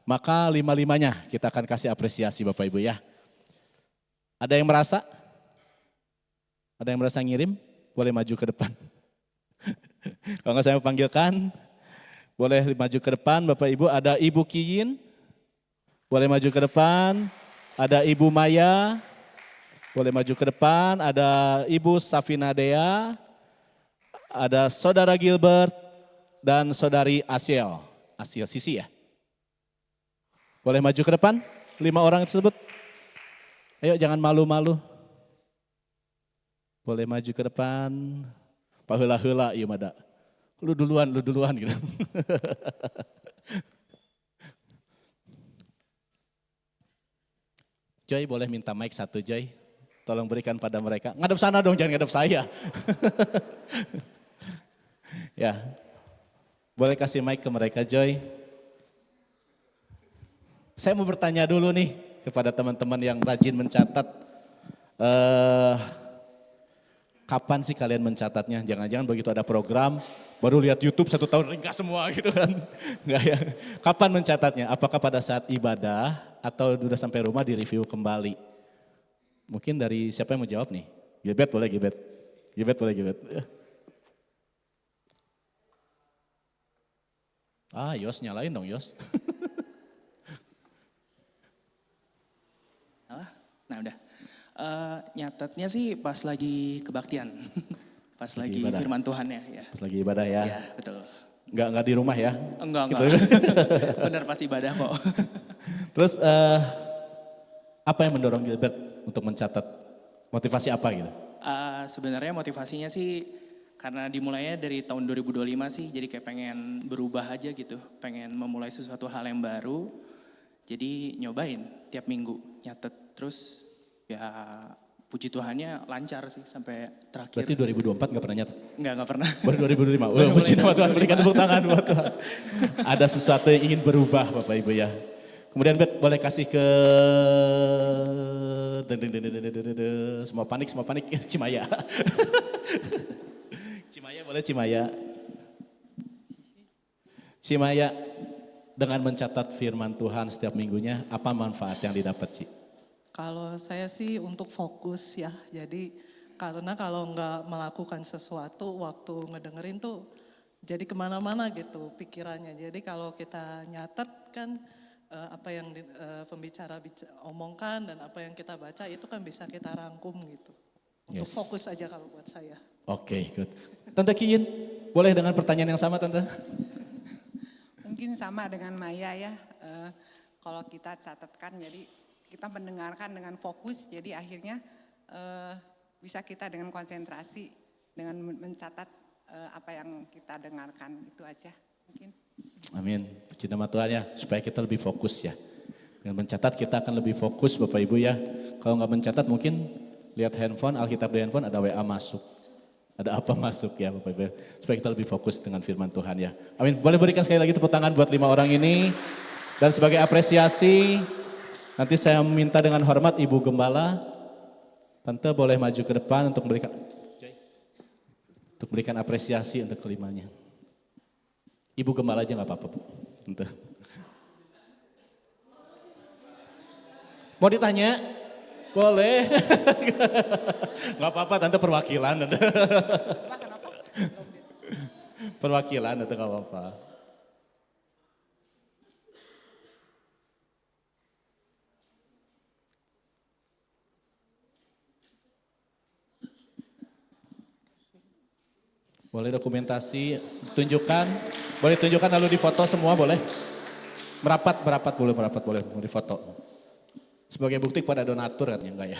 maka 5-5-nya kita akan kasih apresiasi Bapak Ibu ya. Ada yang merasa? Ada yang merasa ngirim? Boleh maju ke depan. Kalau nggak saya panggilkan, boleh maju ke depan Bapak Ibu. Ada Ibu Kiyin, boleh maju ke depan. Ada Ibu Maya, boleh maju ke depan. Ada Ibu Safina Dea, ada Saudara Gilbert, dan Saudari Asiel Sisi ya. Boleh maju ke depan, 5 orang tersebut. Ayo jangan malu-malu. Boleh maju ke depan. Pak hela-hela iya mada. Lu duluan gitu. Joy boleh minta mic 1 Joy. Tolong berikan pada mereka. Ngadep sana dong, jangan ngadep saya. Ya. Boleh kasih mic ke mereka Joy. Saya mau bertanya dulu nih kepada teman-teman yang rajin mencatat. Kapan sih kalian mencatatnya? Jangan-jangan begitu ada program, baru lihat YouTube 1 tahun ringkas semua gitu kan. Enggak ya. Kapan mencatatnya? Apakah pada saat ibadah atau sudah sampai rumah direview kembali? Mungkin dari siapa yang mau jawab nih? Gilbert boleh Gilbert. Gilbert boleh Gilbert. Yos nyalain dong Yos. Nah udah. Nyatetnya sih pas lagi kebaktian. Pas lagi ibadah. firman Tuhannya ya. Pas lagi ibadah ya. Iya betul. Enggak di rumah ya. Enggak. Gitu. Bener pas ibadah kok. Terus apa yang mendorong Gilbert untuk mencatat? Motivasi apa gitu? Sebenarnya motivasinya sih karena dimulainya dari tahun 2025 sih. Jadi kayak pengen berubah aja gitu. Pengen memulai sesuatu hal yang baru. Jadi nyobain tiap minggu nyatet. Terus ya puji Tuhannya lancar sih sampai terakhir. Berarti 2024 gak pernah nyatet? Enggak pernah. Baru 2025. Puji nama Tuhan, berikan tepuk tangan buat Tuhan. Ada sesuatu yang ingin berubah Bapak Ibu ya. Kemudian Bet boleh kasih ke semua panik Cimaya. Cimaya boleh Cimaya. Cimaya dengan mencatat firman Tuhan setiap minggunya apa manfaat yang didapat Ci? Kalau saya sih untuk fokus ya, jadi karena kalau nggak melakukan sesuatu waktu ngedengerin tuh jadi kemana-mana gitu pikirannya. Jadi kalau kita nyatet kan apa yang pembicara omongkan dan apa yang kita baca itu kan bisa kita rangkum gitu. Untuk fokus aja kalau buat saya. Oke, good. Tante Kiyin, boleh dengan pertanyaan yang sama Tante? Mungkin sama dengan Maya ya, kalau kita catatkan jadi kita mendengarkan dengan fokus, jadi akhirnya bisa kita dengan konsentrasi, dengan mencatat apa yang kita dengarkan, itu aja mungkin. Amin, puji nama Tuhan ya, supaya kita lebih fokus ya. Dengan mencatat kita akan lebih fokus Bapak Ibu ya. Kalau nggak mencatat mungkin lihat handphone, Alkitab di handphone ada WA masuk. Ada apa masuk ya Bapak Ibu. Supaya kita lebih fokus dengan firman Tuhan ya. Amin, boleh berikan sekali lagi tepuk tangan buat 5 orang ini. Dan sebagai apresiasi, nanti saya meminta dengan hormat Ibu Gembala, Tante boleh maju ke depan untuk berikan apresiasi untuk kelimanya. Ibu Gembala aja nggak apa-apa Bu. Tante. Mau ditanya? Boleh. Nggak apa-apa Tante perwakilan. Tante. Perwakilan Tante nggak apa-apa. Boleh dokumentasi, tunjukkan. Boleh tunjukkan lalu difoto semua boleh. Merapat boleh mau difoto. Sebagai bukti pada donatur katanya enggak ya.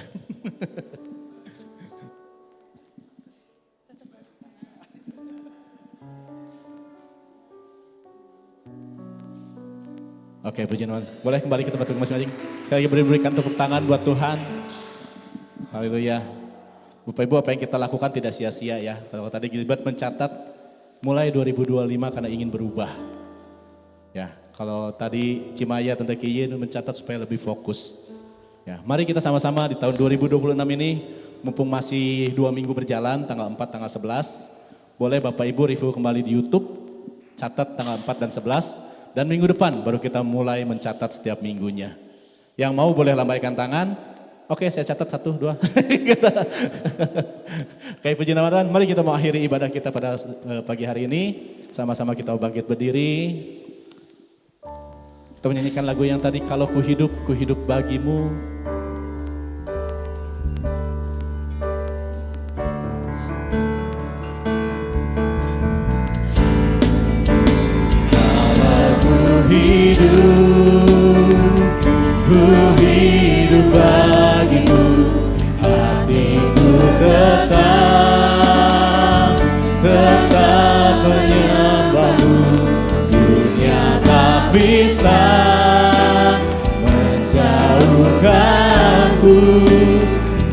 Oke, puji Tuhan. Boleh kembali ke tempat masing-masing. Sekali lagi berikan tepuk tangan buat Tuhan. Haleluya. Bapak Ibu, apa yang kita lakukan tidak sia-sia ya. Kalau tadi Gilbert mencatat mulai 2025 karena ingin berubah. Ya, kalau tadi Cimaya Tante Kiyin mencatat supaya lebih fokus. Ya, mari kita sama-sama di tahun 2026 ini, mumpung masih 2 minggu berjalan, tanggal 4, tanggal 11. Boleh Bapak Ibu review kembali di YouTube, catat tanggal 4 dan 11. Dan minggu depan baru kita mulai mencatat setiap minggunya. Yang mau boleh lambaikan tangan. Oke, saya catat 1, 2. Oke, puji nama Tuhan. Mari kita mengakhiri ibadah kita pada pagi hari ini. Sama-sama kita bangkit berdiri. Kita menyanyikan lagu yang tadi, kalau ku hidup bagimu. Ku hidup bagimu, hatiku tetap menyembahmu. Dunia tak bisa menjauhkanku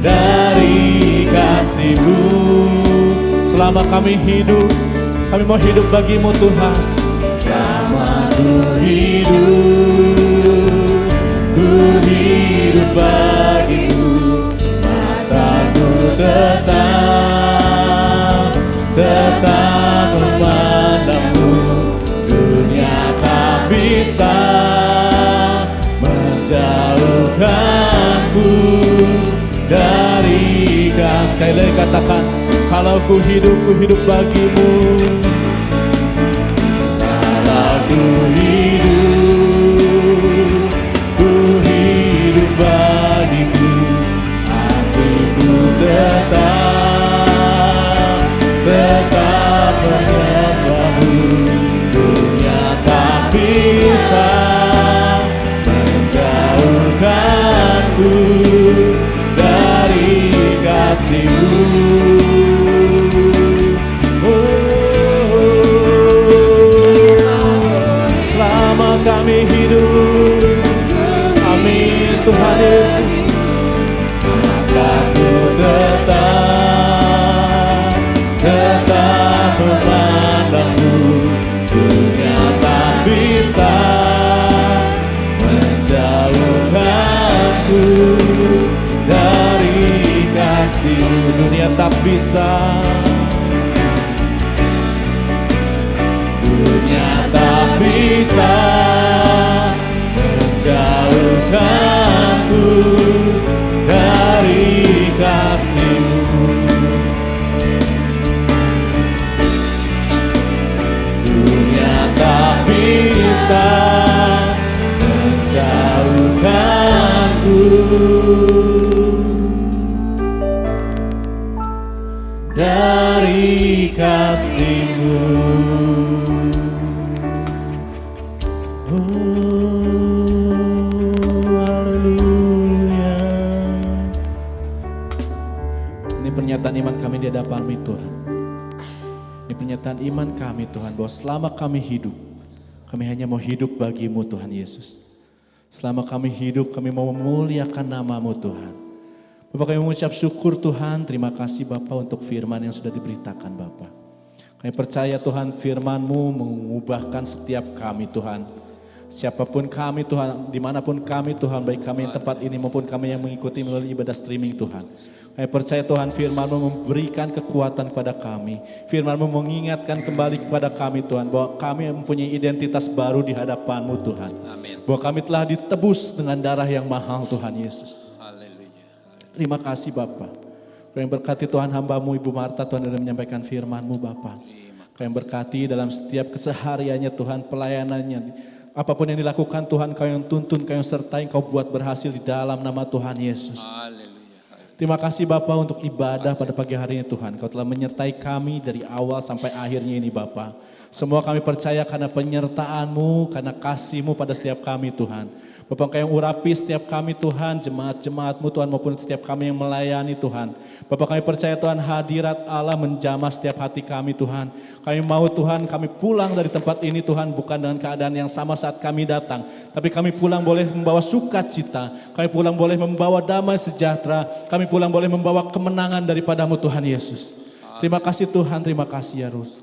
dari kasih-Mu. Selama kami hidup, kami mau hidup bagimu Tuhan. Selama ku hidup bagimu, mataku tetap memandangmu. Dunia tak bisa menjauhkanku dari kasih. Sekali lagi katakan, kalau ku hidup bagimu. Ku hidup bagimu, hatiku tetap menyembahmu. Dunia tak bisa menjauhkanku dari kasih-Mu. Kami hidup, amin Tuhan Yesus. Maka ku tetap memandangmu. Dunia tak bisa menjauhkanku dari kasih-Mu. Dunia tak bisa, dunia tak bisa menjauhkanku dari kasih-Mu. Dunia tak bisa menjauhkanku dari kasih-Mu. Pernyataan iman kami di hadapan-Mu Tuhan. Ini pernyataan iman kami Tuhan, bahwa selama kami hidup, kami hanya mau hidup bagi-Mu Tuhan Yesus. Selama kami hidup, kami mau memuliakan nama-Mu Tuhan. Bapak, kami mengucap syukur Tuhan, terima kasih Bapak untuk firman yang sudah diberitakan Bapak. Kami percaya Tuhan, firman-Mu mengubahkan setiap kami Tuhan. Siapapun kami Tuhan, dimanapun kami Tuhan, baik kami yang tempat ini maupun kami yang mengikuti melalui ibadah streaming Tuhan. Kami percaya Tuhan, firman-Mu memberikan kekuatan kepada kami. Firman-Mu mengingatkan kembali kepada kami Tuhan, bahwa kami mempunyai identitas baru di hadapan-Mu Tuhan. Amin. Bahwa kami telah ditebus dengan darah yang mahal Tuhan Yesus. Haleluya. Terima kasih Bapak. Kami berkati Tuhan, hamba-Mu Ibu Marta Tuhan sudah menyampaikan firman-Mu Bapak. Kami berkati dalam setiap kesehariannya Tuhan, pelayanannya. Apapun yang dilakukan Tuhan, Kau yang tuntun, Kau yang sertai, Kau buat berhasil di dalam nama Tuhan Yesus. Haleluya. Terima kasih Bapa untuk ibadah pada pagi hari ini Tuhan. Kau telah menyertai kami dari awal sampai akhirnya ini Bapa. Semua kami percaya karena penyertaan-Mu, karena kasih-Mu pada setiap kami Tuhan. Bapa Engkau yang urapi setiap kami Tuhan, jemaat-jemaat-Mu Tuhan maupun setiap kami yang melayani Tuhan. Bapa kami percaya Tuhan hadirat Allah menjamah setiap hati kami Tuhan. Kami mau Tuhan kami pulang dari tempat ini Tuhan bukan dengan keadaan yang sama saat kami datang. Tapi kami pulang boleh membawa sukacita, kami pulang boleh membawa damai sejahtera, kami pulang boleh membawa kemenangan daripada-Mu Tuhan Yesus. Terima kasih Tuhan, terima kasih ya Rus.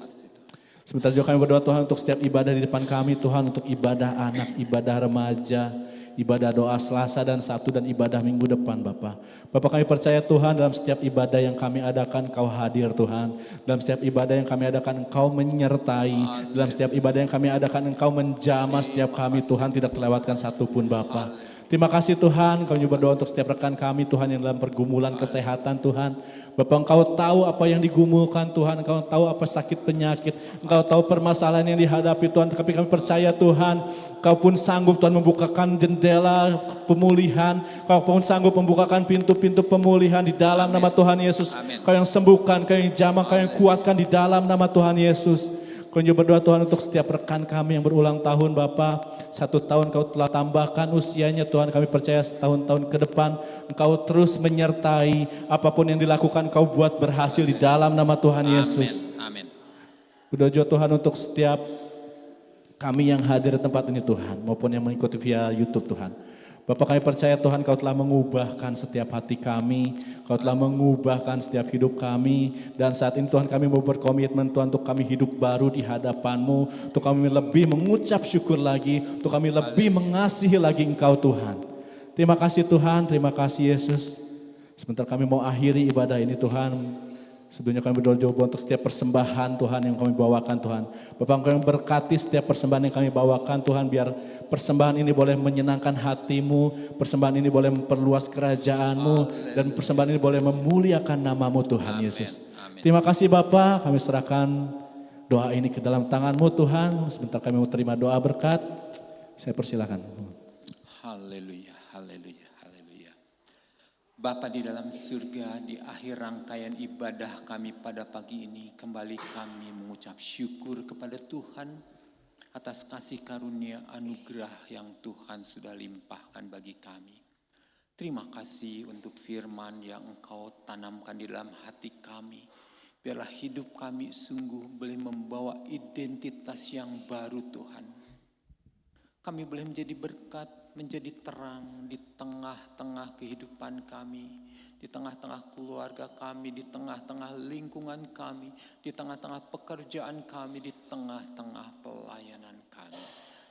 Sebentar juga kami berdoa Tuhan untuk setiap ibadah di depan kami Tuhan, untuk ibadah anak, ibadah remaja, ibadah doa Selasa dan Sabtu dan ibadah minggu depan Bapak. Bapak kami percaya Tuhan dalam setiap ibadah yang kami adakan Engkau hadir Tuhan. Dalam setiap ibadah yang kami adakan Engkau menyertai. Dalam setiap ibadah yang kami adakan Engkau menjamah setiap kami Tuhan, tidak terlewatkan satupun Bapak. Terima kasih Tuhan, kami berdoa untuk setiap rekan kami Tuhan yang dalam pergumulan kesehatan Tuhan. Bapak Engkau tahu apa yang digumulkan Tuhan, Engkau tahu apa sakit penyakit, Engkau tahu permasalahan yang dihadapi Tuhan. Tapi kami percaya Tuhan, Engkau pun sanggup Tuhan membukakan jendela pemulihan, Engkau pun sanggup membukakan pintu-pintu pemulihan di dalam nama Tuhan Yesus. Engkau yang sembuhkan, Engkau yang jamah, Engkau yang kuatkan di dalam nama Tuhan Yesus. Kau juga berdoa Tuhan untuk setiap rekan kami yang berulang tahun Bapa. 1 tahun Kau telah tambahkan usianya Tuhan. Kami percaya setahun-tahun ke depan Engkau terus menyertai. Apapun yang dilakukan Kau buat berhasil di dalam nama Tuhan Yesus. Amin. Berdoa juga Tuhan untuk setiap kami yang hadir di tempat ini Tuhan. Maupun yang mengikuti via YouTube Tuhan. Bapak kami percaya Tuhan Kau telah mengubahkan setiap hati kami, Kau telah mengubahkan setiap hidup kami, dan saat ini Tuhan kami mau berkomitmen Tuhan untuk kami hidup baru di hadapan-Mu, untuk kami lebih mengucap syukur lagi, untuk kami lebih mengasihi lagi Engkau Tuhan. Terima kasih Tuhan, terima kasih Yesus. Sebentar kami mau akhiri ibadah ini Tuhan. Sebelumnya kami berdoa juga untuk setiap persembahan Tuhan yang kami bawakan Tuhan. Bapak Engkau yang berkati setiap persembahan yang kami bawakan Tuhan. Biar persembahan ini boleh menyenangkan hati-Mu. Persembahan ini boleh memperluas kerajaan-Mu. Dan persembahan ini boleh memuliakan nama-Mu Tuhan Yesus. Terima kasih Bapak, kami serahkan doa ini ke dalam tangan-Mu Tuhan. Sebentar kami mau terima doa berkat. Saya persilakan. Haleluya, haleluya, haleluya. Bapa di dalam surga, di akhir rangkaian ibadah kami pada pagi ini, kembali kami mengucap syukur kepada Tuhan atas kasih karunia anugerah yang Tuhan sudah limpahkan bagi kami. Terima kasih untuk firman yang Engkau tanamkan di dalam hati kami. Biarlah hidup kami sungguh boleh membawa identitas yang baru Tuhan. Kami boleh menjadi berkat, menjadi terang di tengah-tengah kehidupan kami, di tengah-tengah keluarga kami, di tengah-tengah lingkungan kami, di tengah-tengah pekerjaan kami, di tengah-tengah pelayanan kami.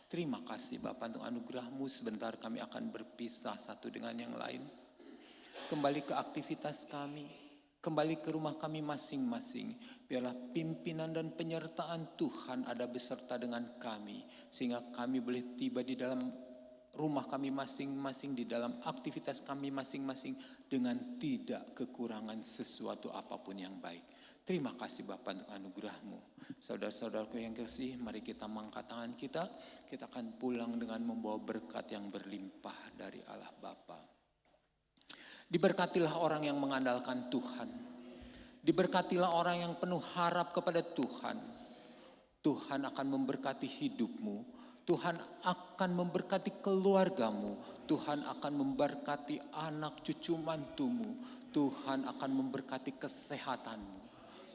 Terima kasih Bapak untuk anugerah-Mu. Sebentar kami akan berpisah satu dengan yang lain. Kembali ke aktivitas kami, kembali ke rumah kami masing-masing. Biarlah pimpinan dan penyertaan Tuhan ada beserta dengan kami, sehingga kami boleh tiba di dalam rumah kami masing-masing, di dalam aktivitas kami masing-masing dengan tidak kekurangan sesuatu apapun yang baik. Terima kasih Bapak untuk anugerah-Mu. Saudara-saudaraku yang kasih, mari kita mengangkat tangan kita. Kita akan pulang dengan membawa berkat yang berlimpah dari Allah Bapa. Diberkatilah orang yang mengandalkan Tuhan. Diberkatilah orang yang penuh harap kepada Tuhan. Tuhan akan memberkati hidupmu. Tuhan akan memberkati keluargamu. Tuhan akan memberkati anak cucu mantumu. Tuhan akan memberkati kesehatanmu.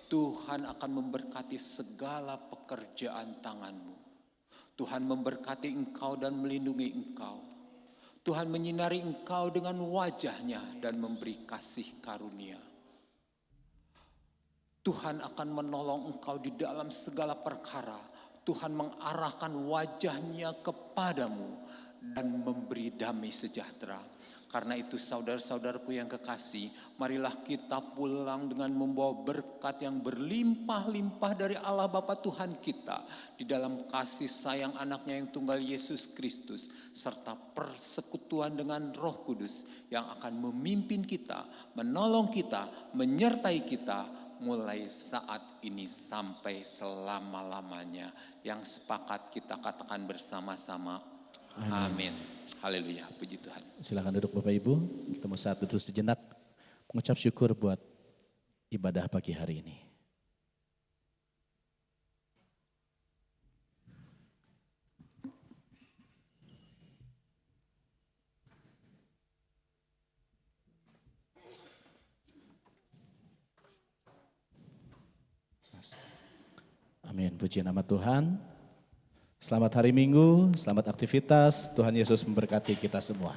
Tuhan akan memberkati segala pekerjaan tanganmu. Tuhan memberkati engkau dan melindungi engkau. Tuhan menyinari engkau dengan wajahnya dan memberi kasih karunia. Tuhan akan menolong engkau di dalam segala perkara. Tuhan mengarahkan wajahnya kepadamu dan memberi damai sejahtera. Karena itu saudara-saudaraku yang kekasih, marilah kita pulang dengan membawa berkat yang berlimpah-limpah dari Allah Bapa Tuhan kita. Di dalam kasih sayang anaknya yang tunggal Yesus Kristus. Serta persekutuan dengan Roh Kudus yang akan memimpin kita, menolong kita, menyertai kita. Mulai saat ini sampai selama-lamanya. Yang sepakat kita katakan bersama-sama. Amin. Haleluya, puji Tuhan. Silakan duduk Bapak Ibu, kita mau saat duduk sejenak. mengucap syukur buat ibadah pagi hari ini. Amin, puji nama Tuhan. Selamat hari Minggu, selamat aktivitas. Tuhan Yesus memberkati kita semua.